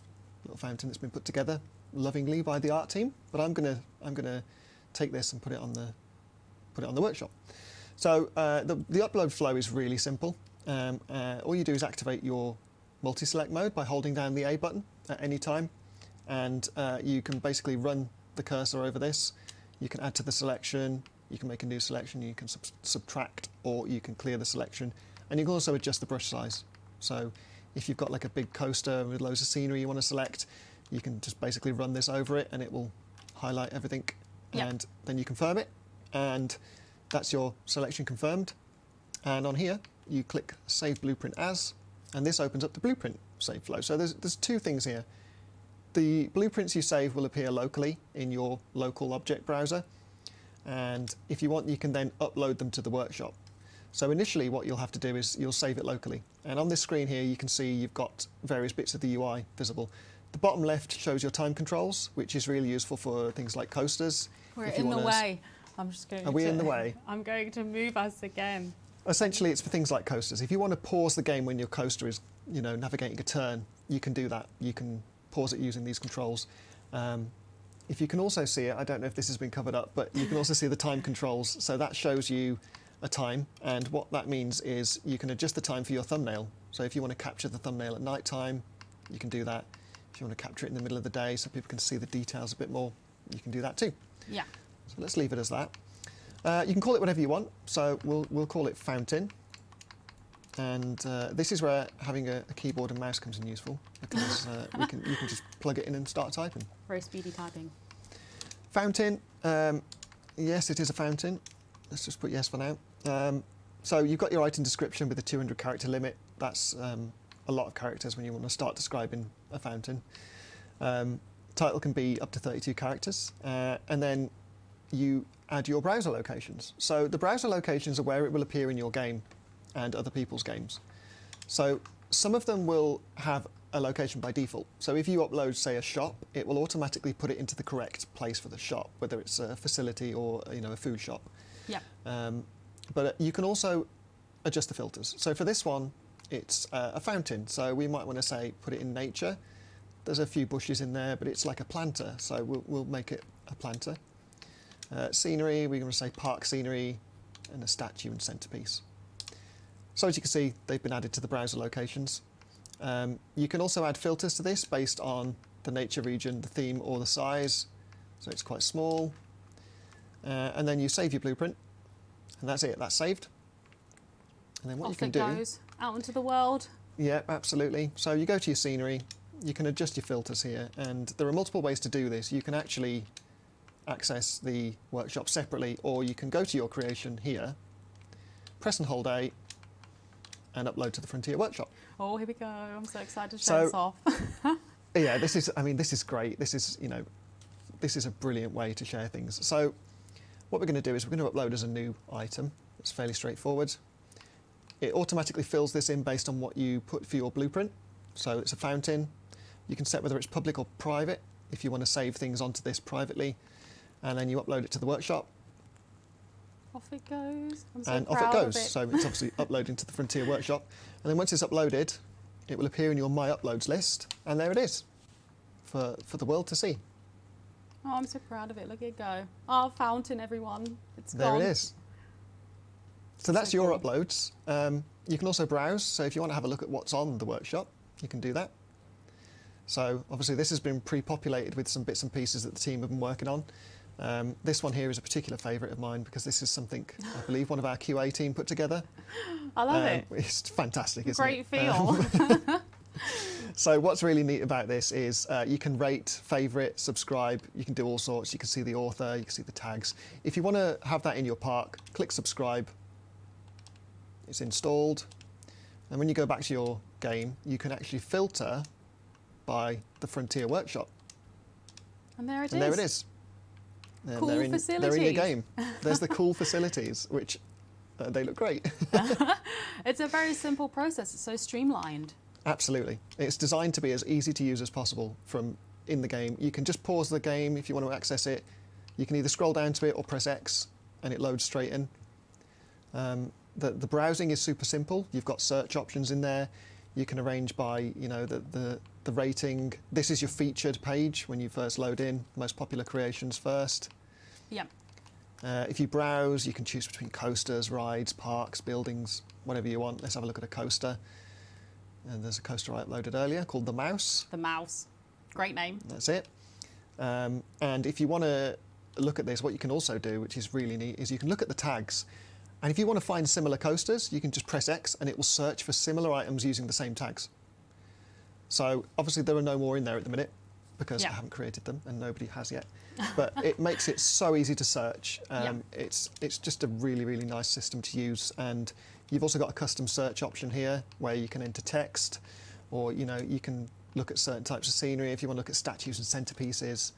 little fountain that's been put together lovingly by the art team. But I'm gonna take this and put it on the workshop. So the upload flow is really simple. All you do is activate your multi-select mode by holding down the A button at any time, and you can basically run the cursor over this. You can add to the selection, you can make a new selection, you can subtract, or you can clear the selection, and you can also adjust the brush size. So if you've got like a big coaster with loads of scenery you want to select, you can just basically run this over it and it will highlight everything. Yep. And then you confirm it, and that's your selection confirmed. And on here you click Save Blueprint As, and this opens up the blueprint save flow. So there's two things here. The blueprints you save will appear locally in your local object browser, and if you want, you can then upload them to the workshop. So initially what you'll have to do is you'll save it locally, and on this screen here you can see you've got various bits of the UI visible. The bottom left shows your time controls, which is really useful for things like coasters. We're If you in the wanna way. I'm just going Are we in the way? I'm going to move us again. Essentially, it's for things like coasters. If you want to pause the game when your coaster is, navigating a turn, you can do that. You can pause it using these controls. If you can also see it, I don't know if this has been covered up, but you can also see the time controls. So that shows you a time, and what that means is you can adjust the time for your thumbnail. So if you want to capture the thumbnail at night time, you can do that. If you want to capture it in the middle of the day so people can see the details a bit more, you can do that too. Yeah. So let's leave it as that. You can call it whatever you want, so we'll call it Fountain. And this is where having a keyboard and mouse comes in useful, because you can just plug it in and start typing. Very speedy typing. Fountain, yes, it is a fountain. Let's just put yes for now. So you've got your item description with a 200 character limit. That's a lot of characters when you want to start describing a fountain. Title can be up to 32 characters, and then you add your browser locations. So the browser locations are where it will appear in your game and other people's games. So some of them will have a location by default. So if you upload, say, a shop, it will automatically put it into the correct place for the shop, whether it's a facility or a food shop. Yeah. But you can also adjust the filters. So for this one, it's a fountain. So we might want to say put it in nature. There's a few bushes in there, but it's like a planter. So we'll make it a planter. Scenery, we're going to say park scenery, and a statue and centerpiece. So as you can see, they've been added to the browser locations. You can also add filters to this based on the nature region, the theme, or the size. So it's quite small. And then you save your blueprint, and that's it, that's saved. And then what you can do... Off it goes, out into the world. Yeah, absolutely. So you go to your scenery, you can adjust your filters here, and there are multiple ways to do this. You can actually access the workshop separately, or you can go to your creation here, press and hold A, and upload to the Frontier Workshop. Oh, here we go. I'm so excited to So- show this off. Yeah, this is great. This is a brilliant way to share things. So what we're going to do is we're going to upload as a new item. It's fairly straightforward. It automatically fills this in based on what you put for your blueprint. So it's a fountain. You can set whether it's public or private if you want to save things onto this privately, and then you upload it to the workshop. Off it goes. I'm so And off proud it of goes. it. So it's obviously uploading to the Frontier Workshop. And then once it's uploaded, it will appear in your My Uploads list. And there it is for the world to see. Oh, I'm so proud of it. Look at it go. Oh, fountain, everyone. It's There gone. it is. So that's So your cool. uploads. You can also browse. So if you want to have a look at what's on the workshop, you can do that. So obviously this has been pre-populated with some bits and pieces that the team have been working on. This one here is a particular favourite of mine because this is something I believe one of our QA team put together. I love it. It's fantastic, isn't Great it? feel. So what's really neat about this is you can rate, favourite, subscribe. You can do all sorts. You can see the author, you can see the tags. If you want to have that in your park, click subscribe. It's installed. And when you go back to your game, you can actually filter by the Frontier Workshop. And there it is. And there it is. And Cool they're in your facilities. game. There's the cool facilities, which they look great. It's a very simple process. It's so streamlined. Absolutely. It's designed to be as easy to use as possible from in the game. You can just pause the game if you want to access it. You can either scroll down to it or press X and it loads straight in. The browsing is super simple. You've got search options in there. You can arrange by, the rating. This is your featured page when you first load in, most popular creations first. Yeah. If you browse, you can choose between coasters, rides, parks, buildings, whatever you want. Let's have a look at a coaster. And there's a coaster I uploaded earlier called the Mouse. The mouse. Great name. That's it. And if you want to look at this, what you can also do, which is really neat, is you can look at the tags. And if you want to find similar coasters, you can just press X and it will search for similar items using the same tags. So obviously there are no more in there at the minute because I haven't created them and nobody has yet. But it makes it so easy to search. It's just a really, really nice system to use. And you've also got a custom search option here where you can enter text, or you can look at certain types of scenery. If you want to look at statues and centerpieces,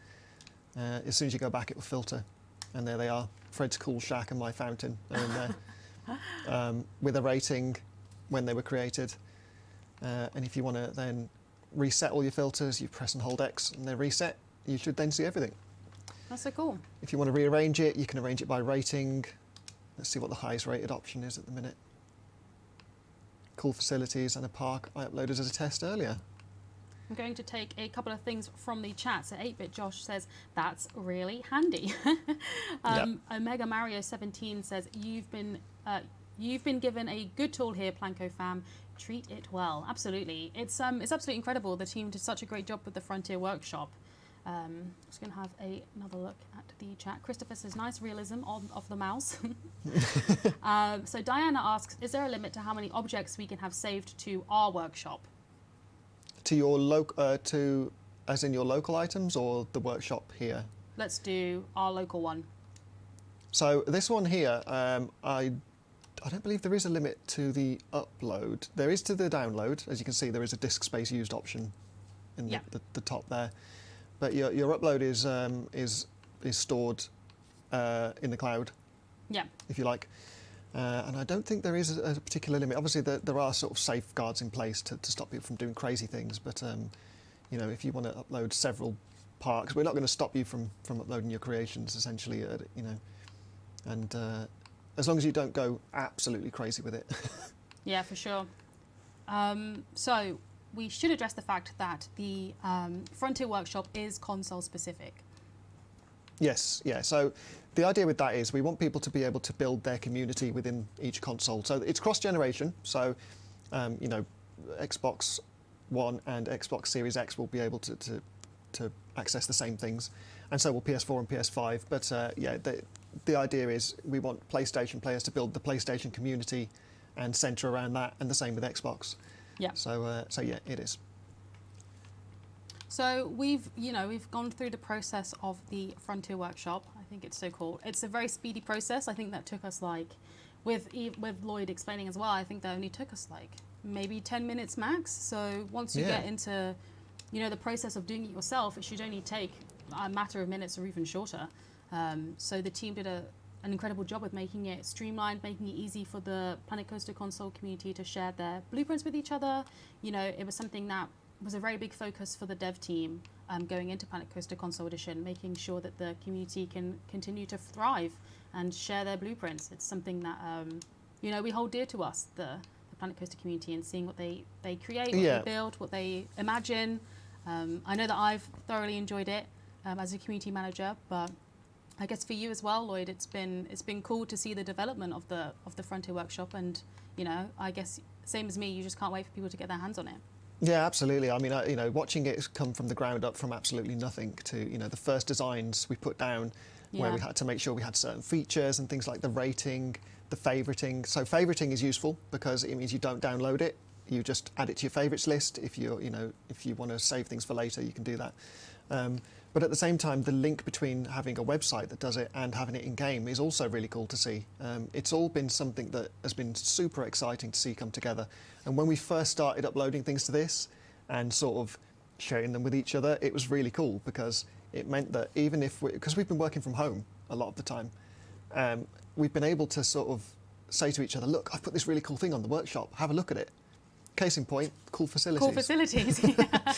as soon as you go back, it will filter. And there they are. Fred's Cool Shack and My Fountain are in there with a rating when they were created. And if you want to then reset all your filters, you press and hold X and they reset. You should then see everything. That's so cool. If you want to rearrange it, you can arrange it by rating. Let's see what the highest rated option is at the minute. Cool facilities and a park I uploaded as a test earlier. I'm going to take a couple of things from the chat. So 8-Bit Josh says, that's really handy. Omega Mario 17 says, you've been given a good tool here, Planko fam. Treat it well. Absolutely. It's absolutely incredible. The team did such a great job with the Frontier Workshop. Just going to have another look at the chat. Christopher says, nice realism of the mouse. So Diana asks, is there a limit to how many objects we can have saved to our workshop? To your as in your local items or the workshop here? Let's do our local one. So this one here, I don't believe there is a limit to the upload. There is to the download. As you can see, there is a disk space used option in the top there. But your upload is stored in the cloud, if you like. And I don't think there is a particular limit. Obviously, there are sort of safeguards in place to stop people from doing crazy things. But if you want to upload several parks, we're not going to stop you from uploading your creations, essentially. And as long as you don't go absolutely crazy with it. Yeah, for sure. So we should address the fact that the Frontier Workshop is console specific. Yes, yeah. So the idea with that is we want people to be able to build their community within each console. So it's cross-generation. So, Xbox One and Xbox Series X will be able to access the same things. And so will PS4 and PS5. But the idea is we want PlayStation players to build the PlayStation community and centre around that, and the same with Xbox. Yeah. So yeah, it is. So we've gone through the process of the Frontier Workshop. I think it's so cool. It's a very speedy process. I think that took us with Lloyd explaining as well, I think that only took us like maybe 10 minutes max. So once you get into, you know, the process of doing it yourself, it should only take a matter of minutes or even shorter. So the team did an incredible job with making it streamlined, making it easy for the Planet Coaster console community to share their blueprints with each other. You know, it was something that was a very big focus for the dev team going into Planet Coaster Console Edition, making sure that the community can continue to thrive and share their blueprints. It's something that, you know, we hold dear to us, the Planet Coaster community, and seeing what they create, what they build, what they imagine. I know that I've thoroughly enjoyed it as a community manager, but I guess for you as well, Lloyd, it's been cool to see the development of the Frontier Workshop, and you know, I guess same as me, you just can't wait for people to get their hands on it. Yeah, absolutely. I mean, you know, watching it come from the ground up, from absolutely nothing to, you know, the first designs we put down, where we had to make sure we had certain features and things like the rating, the favoriting. So favoriting is useful because it means you don't download it. You just add it to your favorites list. If you're, you know, if you want to save things for later, you can do that. But at the same time, the link between having a website that does it and having it in game is also really cool to see. It's all been something that has been super exciting to see come together. And when we first started uploading things to this and sort of sharing them with each other, it was really cool because it meant that even if because we've been working from home a lot of the time, we've been able to sort of say to each other, look, I've put this really cool thing on the workshop, have a look at it. Case in point, cool facilities. Cool facilities, yeah.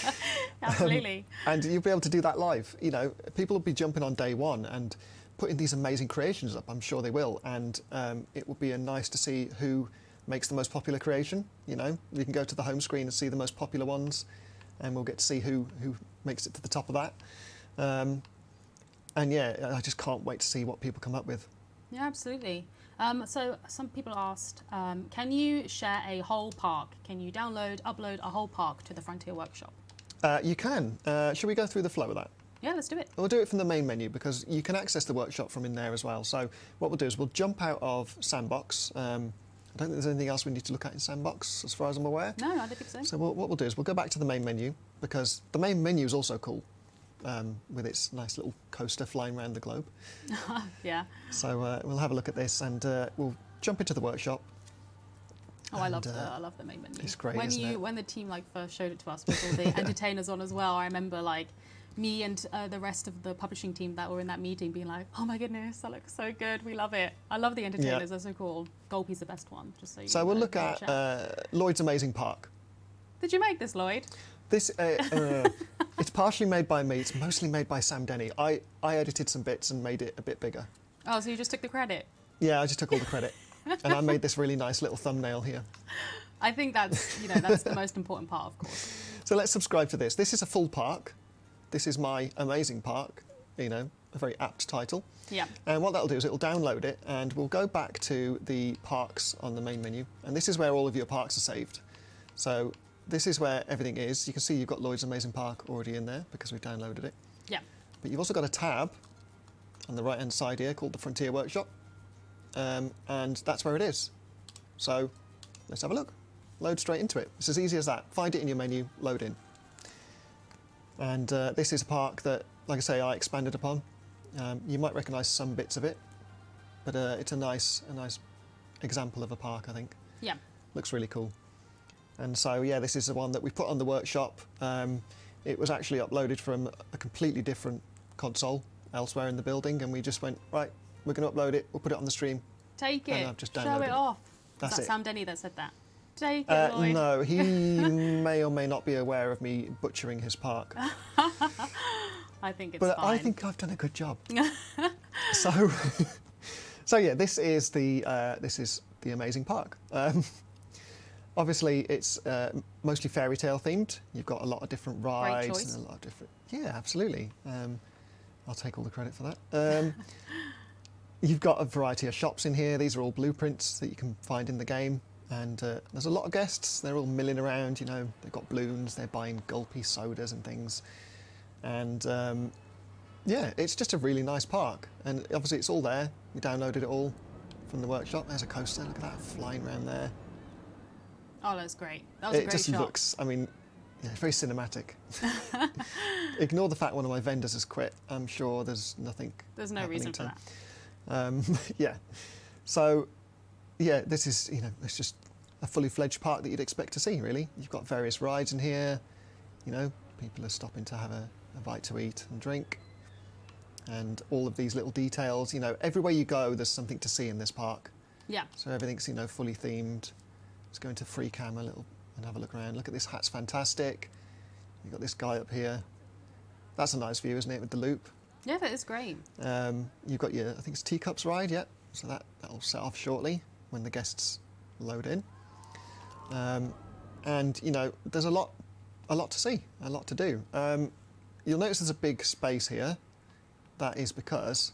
Absolutely. And you'll be able to do that live. You know, people will be jumping on day one and putting these amazing creations up. I'm sure they will. And it will be nice to see who makes the most popular creation. You know, you can go to the home screen and see the most popular ones, and we'll get to see who makes it to the top of that. And yeah, I just can't wait to see what people come up with. Yeah, absolutely. So some people asked, can you share a whole park? Can you upload a whole park to the Frontier Workshop? You can. Should we go through the flow of that? Yeah, let's do it. We'll do it from the main menu because you can access the workshop from in there as well. So what we'll do is we'll jump out of Sandbox. I don't think there's anything else we need to look at in Sandbox as far as I'm aware. No, I don't think so. So what we'll do is we'll go back to the main menu because the main menu is also cool. With its nice little coaster flying around the globe. Yeah. So we'll have a look at this and we'll jump into the workshop. Oh, I love the main menu. It's great, isn't it? When the team like first showed it to us with all the entertainers on as well, I remember like me and the rest of the publishing team that were in that meeting being like, oh my goodness, that looks so good. We love it. I love the entertainers. They're so cool. Golpy's the best one. Just so you So we'll look at Lloyd's Amazing Park. Did you make this, Lloyd? This, it's partially made by me. It's mostly made by Sam Denny. I edited some bits and made it a bit bigger. Oh, so you just took the credit? Yeah, I just took all the credit. And I made this really nice little thumbnail here. I think that's, you know, that's the most important part, of course. So let's subscribe to this. This is a full park. This is my amazing park, you know, a very apt title. Yeah. And what that'll do is it'll download it and we'll go back to the parks on the main menu. And this is where all of your parks are saved. So this is where everything is. You can see you've got Lloyd's Amazing Park already in there because we've downloaded it. Yeah. But you've also got a tab on the right-hand side here called the Frontier Workshop. And that's where it is. So let's have a look. Load straight into it. It's as easy as that. Find it in your menu, load in. And this is a park that, like I say, I expanded upon. You might recognise some bits of it, but it's a nice example of a park, I think. Yeah. Looks really cool. And so, yeah, this is the one that we put on the workshop. It was actually uploaded from a completely different console elsewhere in the building, and we just went, right, we're going to upload it, we'll put it on the stream. Take it, I've just show downloaded it off. That's Is that it. Sam Denny that said that? Take it, Lloyd. No, he may or may not be aware of me butchering his park. I think it's but fine. I think I've done a good job. So yeah, this is the amazing park. Obviously, it's mostly fairy tale themed. You've got a lot of different rides. Great choice. And a lot of different. Yeah, absolutely. I'll take all the credit for that. You've got a variety of shops in here. These are all blueprints that you can find in the game. And there's a lot of guests. They're all milling around, you know. They've got balloons. They're buying gulpy sodas and things. And yeah, it's just a really nice park. And obviously, it's all there. We downloaded it all from the workshop. There's a coaster. Look at that flying around there. Oh, that's great. That was a It great just shot. looks, I mean, yeah, it's very cinematic. Ignore the fact one of my vendors has quit. I'm sure there's nothing. There's no happening reason to for that. Yeah. So, yeah, this is, you know, it's just a fully fledged park that you'd expect to see, really. You've got various rides in here, you know, people are stopping to have a bite to eat and drink. And all of these little details, you know, everywhere you go, there's something to see in this park. Yeah. So everything's, you know, fully themed. Let's go into free cam a little and have a look around. Look at this hat's fantastic. You've got this guy up here. That's a nice view, isn't it, with the loop? Yeah, that is great. You've got your, I think it's teacups ride, yeah. So that'll set off shortly when the guests load in. And, you know, there's a lot to see, a lot to do. You'll notice there's a big space here. That is because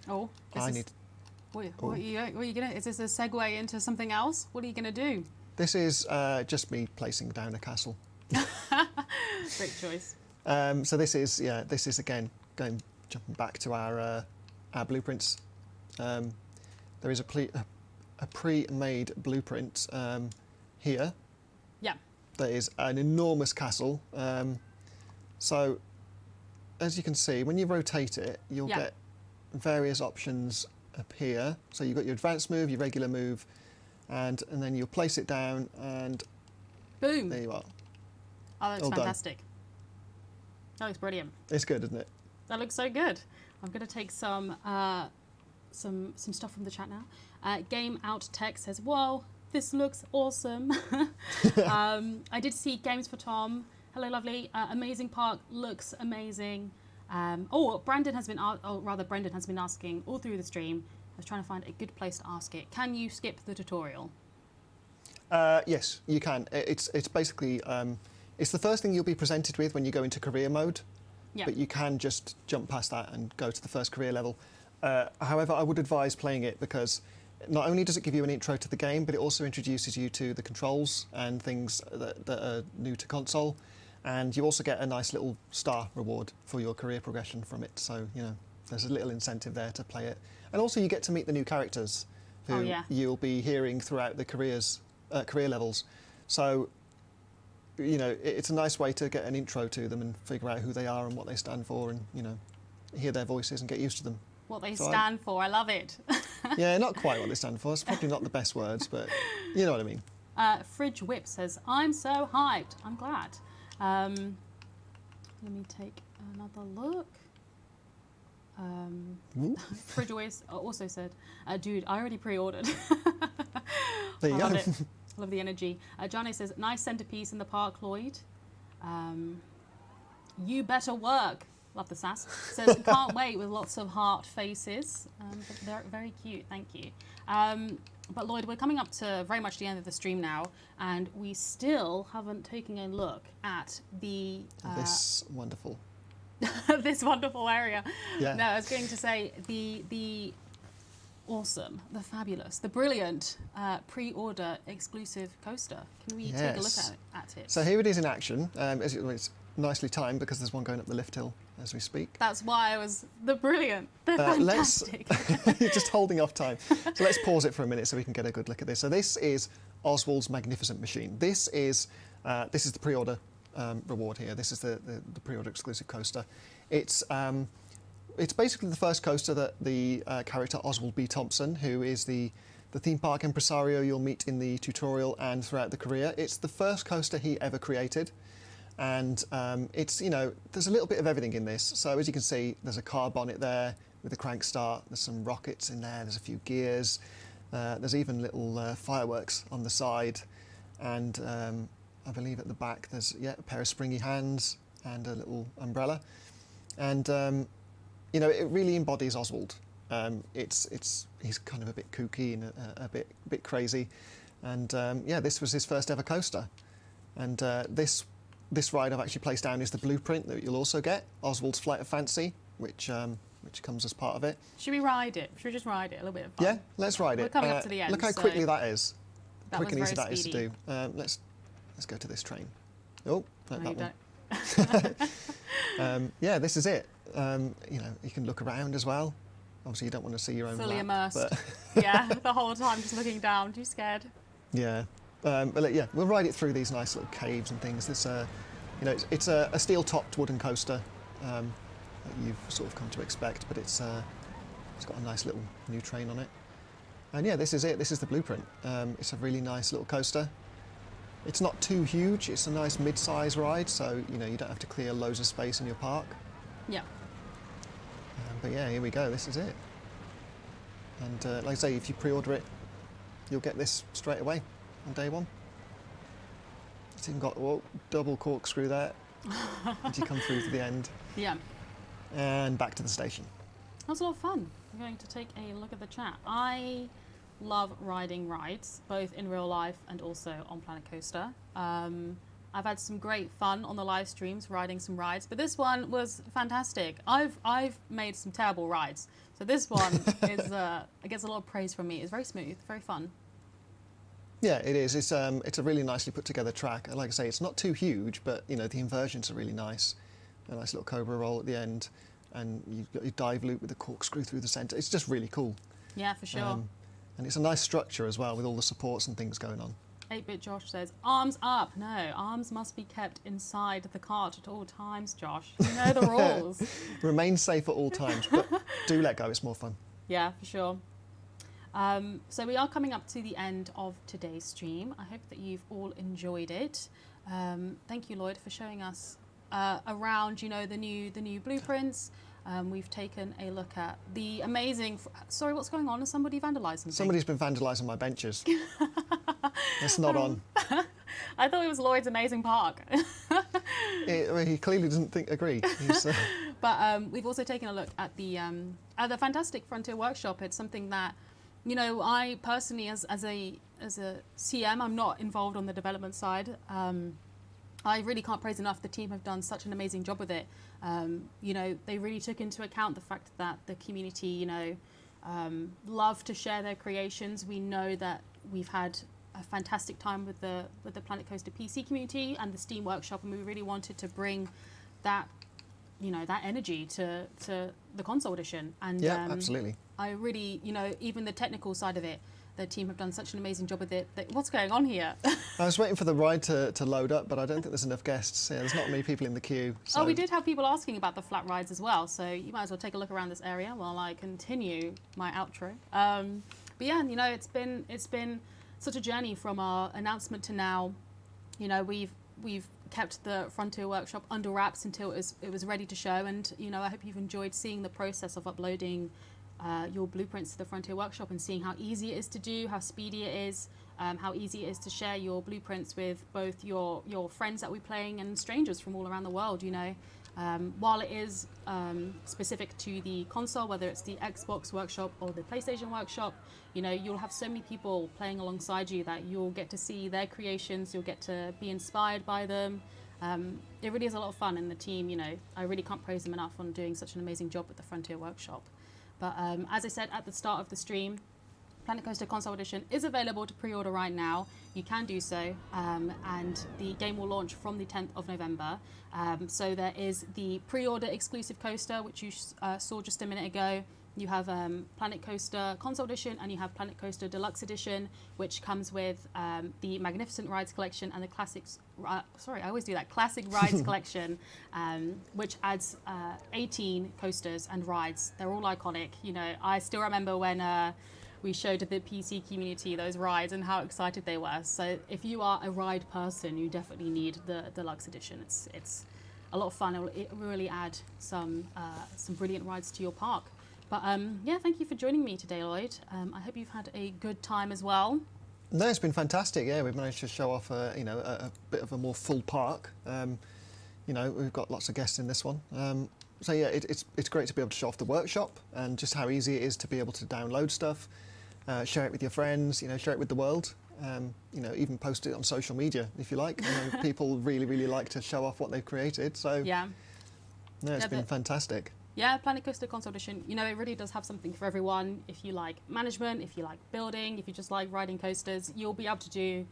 What are you gonna? Is this a segue into something else? What are you gonna do? This is just me placing down a castle. Great choice. So this is again jumping back to our blueprints. There is a pre-made blueprint here. Yeah. That is an enormous castle. So as you can see, when you rotate it, you'll get various options up here. So you've got your advanced move, your regular move, and then you'll place it down and boom. There you are. Oh, that's all fantastic. Done. That looks brilliant. It's good, isn't it? That looks so good. I'm going to take some stuff from the chat now. Game Out Tech says, "Whoa, this looks awesome." I did see Games for Tom. Hello, lovely. Amazing park. Looks amazing. Brendan has been asking all through the stream. I was trying to find a good place to ask it. Can you skip the tutorial? Yes, you can. It's basically it's the first thing you'll be presented with when you go into career mode. Yeah. But you can just jump past that and go to the first career level. However, I would advise playing it because not only does it give you an intro to the game, but it also introduces you to the controls and things that are new to console. And you also get a nice little star reward for your career progression from it. So, you know, there's a little incentive there to play it. And also you get to meet the new characters who you'll be hearing throughout the career levels. So, you know, it's a nice way to get an intro to them and figure out who they are and what they stand for and, you know, hear their voices and get used to them. What they stand for, I love it. Yeah, not quite what they stand for. It's probably not the best words, but you know what I mean. Fridge Whip says, "I'm so hyped." I'm glad. Let me take another look. Fridge also said, "Dude, I already pre-ordered." There you go. Love it. Love the energy. Johnny says, "Nice centerpiece in the park, Lloyd." You better work. Love the sass. Says, "Can't wait," with lots of heart faces. They're very cute. Thank you. But Lloyd, we're coming up to very much the end of the stream now, and we still haven't taken a look at the this wonderful this wonderful area. Yeah. No, I was going to say the awesome, the fabulous, the brilliant pre-order exclusive coaster. Can we take a look at it? So here it is in action. It's nicely timed because there's one going up the lift hill as we speak. That's why I was the fantastic. You're just holding off time. So let's pause it for a minute so we can get a good look at this. So this is Oswald's Magnificent Machine. This is the pre-order reward here. This is the pre-order exclusive coaster. It's basically the first coaster that the character Oswald B. Thompson, who is the theme park impresario you'll meet in the tutorial and throughout the career. It's the first coaster he ever created. And it's, you know, there's a little bit of everything in this. So as you can see, there's a car bonnet there with a crank start. There's some rockets in there. There's a few gears. There's even little fireworks on the side. And I believe at the back there's, a pair of springy hands and a little umbrella. And, you know, it really embodies Oswald. He's kind of a bit kooky and a bit crazy. And, this was his first ever coaster. And this ride I've actually placed down is the blueprint that you'll also get, Oswald's Flight of Fancy, which comes as part of it. Should we ride it? Should we just ride it? A little bit of fun. Yeah, let's ride it. We're coming up to the end. Look how quickly that is. Quick and easy that is to speedy. do. Let's go to this train. Oh, not No, that one. This is it. You know, you can look around as well. Obviously, you don't want to see your own fully lap, immersed. but Yeah, the whole time just looking down. Too scared. Yeah. We'll ride it through these nice little caves and things. This, you know, it's a steel-topped wooden coaster that you've sort of come to expect, but it's got a nice little new train on it. And yeah, this is it. This is the blueprint. It's a really nice little coaster. It's not too huge. It's a nice mid-size ride, so you know you don't have to clear loads of space in your park. Yeah. But yeah, here we go. This is it. And like I say, if you pre-order it, you'll get this straight away on day one. It's even got double corkscrew there as you come through to the end. Yeah. And back to the station. That was a lot of fun. I'm going to take a look at the chat. I love riding rides, both in real life and also on Planet Coaster. I've had some great fun on the live streams riding some rides, but this one was fantastic. I've made some terrible rides, so this one is it gets a lot of praise from me. It's very smooth, very fun. Yeah, it is. It's a really nicely put together track. Like I say, it's not too huge, but you know the inversions are really nice. A nice little cobra roll at the end, and you've got your dive loop with the corkscrew through the centre. It's just really cool. Yeah, for sure. And it's a nice structure as well with all the supports and things going on. 8-Bit Josh says, arms up. No, arms must be kept inside the cart at all times, Josh. You know the rules. Remain safe at all times, but do let go. It's more fun. Yeah, for sure. So we are coming up to the end of today's stream. I hope that you've all enjoyed it. Thank you, Lloyd, for showing us around, you know, the new blueprints. We've taken a look at the amazing... Sorry, what's going on? Is somebody vandalising something? Somebody's been vandalising my benches. It's not on. I thought it was Lloyd's amazing park. He clearly doesn't agree. But we've also taken a look at the fantastic Frontier Workshop. It's something that, you know, I personally, as a CM, I'm not involved on the development side. I really can't praise enough. The team have done such an amazing job with it. You know, they really took into account the fact that the community, you know, love to share their creations. We know that we've had a fantastic time with the Planet Coaster PC community and the Steam Workshop, and we really wanted to bring that, you know, that energy to the console edition. And yeah, absolutely. I really, you know, even the technical side of it, the team have done such an amazing job with it. What's going on here? I was waiting for the ride to load up, but I don't think there's enough guests. Yeah, there's not many people in the queue. So. Oh, we did have people asking about the flat rides as well, so you might as well take a look around this area while I continue my outro. But yeah, you know, it's been such a journey from our announcement to now. You know, we've kept the Frontier Workshop under wraps until it was ready to show, and you know, I hope you've enjoyed seeing the process of uploading your blueprints to the Frontier Workshop and seeing how easy it is to do, how speedy it is, how easy it is to share your blueprints with both your friends that we're playing and strangers from all around the world. You know, while it is specific to the console, whether it's the Xbox Workshop or the PlayStation Workshop, you know, you'll have so many people playing alongside you that you'll get to see their creations, you'll get to be inspired by them. It really is a lot of fun, and the team, you know, I really can't praise them enough on doing such an amazing job with the Frontier Workshop. But as I said at the start of the stream, Planet Coaster Console Edition is available to pre-order right now. You can do so, and the game will launch from the 10th of November. So there is the pre-order exclusive coaster, which you saw just a minute ago. You have Planet Coaster Console Edition, and you have Planet Coaster Deluxe Edition, which comes with the Magnificent Rides Collection and the Classics. Sorry, I always do that. Classic Rides Collection, which adds 18 coasters and rides. They're all iconic. You know, I still remember when we showed the PC community those rides and how excited they were. So if you are a ride person, you definitely need the Deluxe Edition. It's a lot of fun. It will really add some brilliant rides to your park. But yeah, thank you for joining me today, Lloyd. I hope you've had a good time as well. No, it's been fantastic. Yeah, we've managed to show off, you know, a bit of a more full park. You know, we've got lots of guests in this one. So yeah, it's great to be able to show off the workshop and just how easy it is to be able to download stuff, share it with your friends, you know, share it with the world. You know, even post it on social media if you like. You know, people really like to show off what they've created. So yeah, no, it's been fantastic. Yeah, Planet Coaster Console Edition, you know, it really does have something for everyone. If you like management, if you like building, if you just like riding coasters, you'll be able to do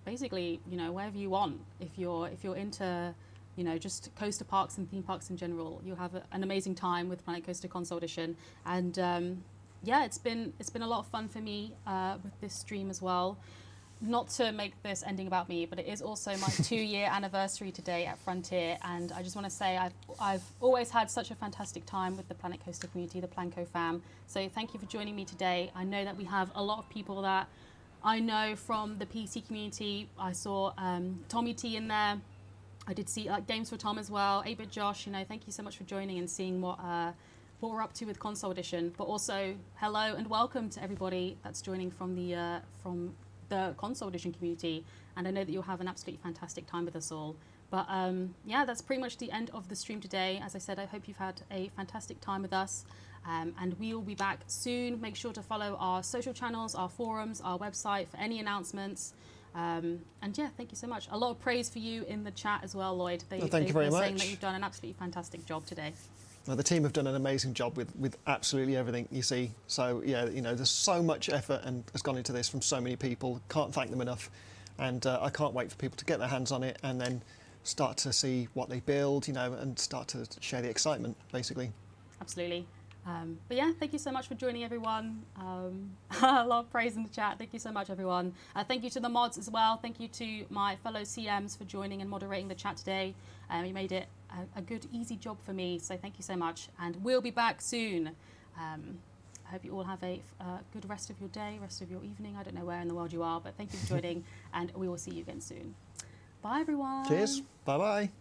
basically, you know, whatever you want. If you're into, you know, just coaster parks and theme parks in general, you'll have an amazing time with Planet Coaster Console Edition. And yeah, it's been a lot of fun for me with this stream as well. not to make this ending about me, but it is also my 2-year anniversary today at Frontier, and I just want to say I've always had such a fantastic time with the Planet Coaster community, the Planco fam. So thank you for joining me today. I know that we have a lot of people that I know from the PC community. I saw Tommy T in there. I did see Games for Tom as well. 8-Bit Josh, you know, thank you so much for joining and seeing what we're up to with Console Edition. But also, hello and welcome to everybody that's joining from the Console Edition community. And I know that you'll have an absolutely fantastic time with us all. But yeah, that's pretty much the end of the stream today. As I said, I hope you've had a fantastic time with us. And we will be back soon. Make sure to follow our social channels, our forums, our website for any announcements. And yeah, thank you so much. A lot of praise for you in the chat as well, Lloyd. Thank you very much. Saying that you've done an absolutely fantastic job today. Well, the team have done an amazing job with absolutely everything, you see. So yeah, you know, there's so much effort and has gone into this from so many people. Can't thank them enough. And I can't wait for people to get their hands on it and then start to see what they build, you know, and start to share the excitement, basically. Absolutely. But yeah, thank you so much for joining, everyone. A lot of praise in the chat. Thank you so much, everyone. Thank you to the mods as well. Thank you to my fellow CMs for joining and moderating the chat today. You made it a good, easy job for me. So thank you so much. And we'll be back soon. I hope you all have a good rest of your day, rest of your evening. I don't know where in the world you are, but thank you for joining. And we will see you again soon. Bye, everyone. Cheers. Bye-bye.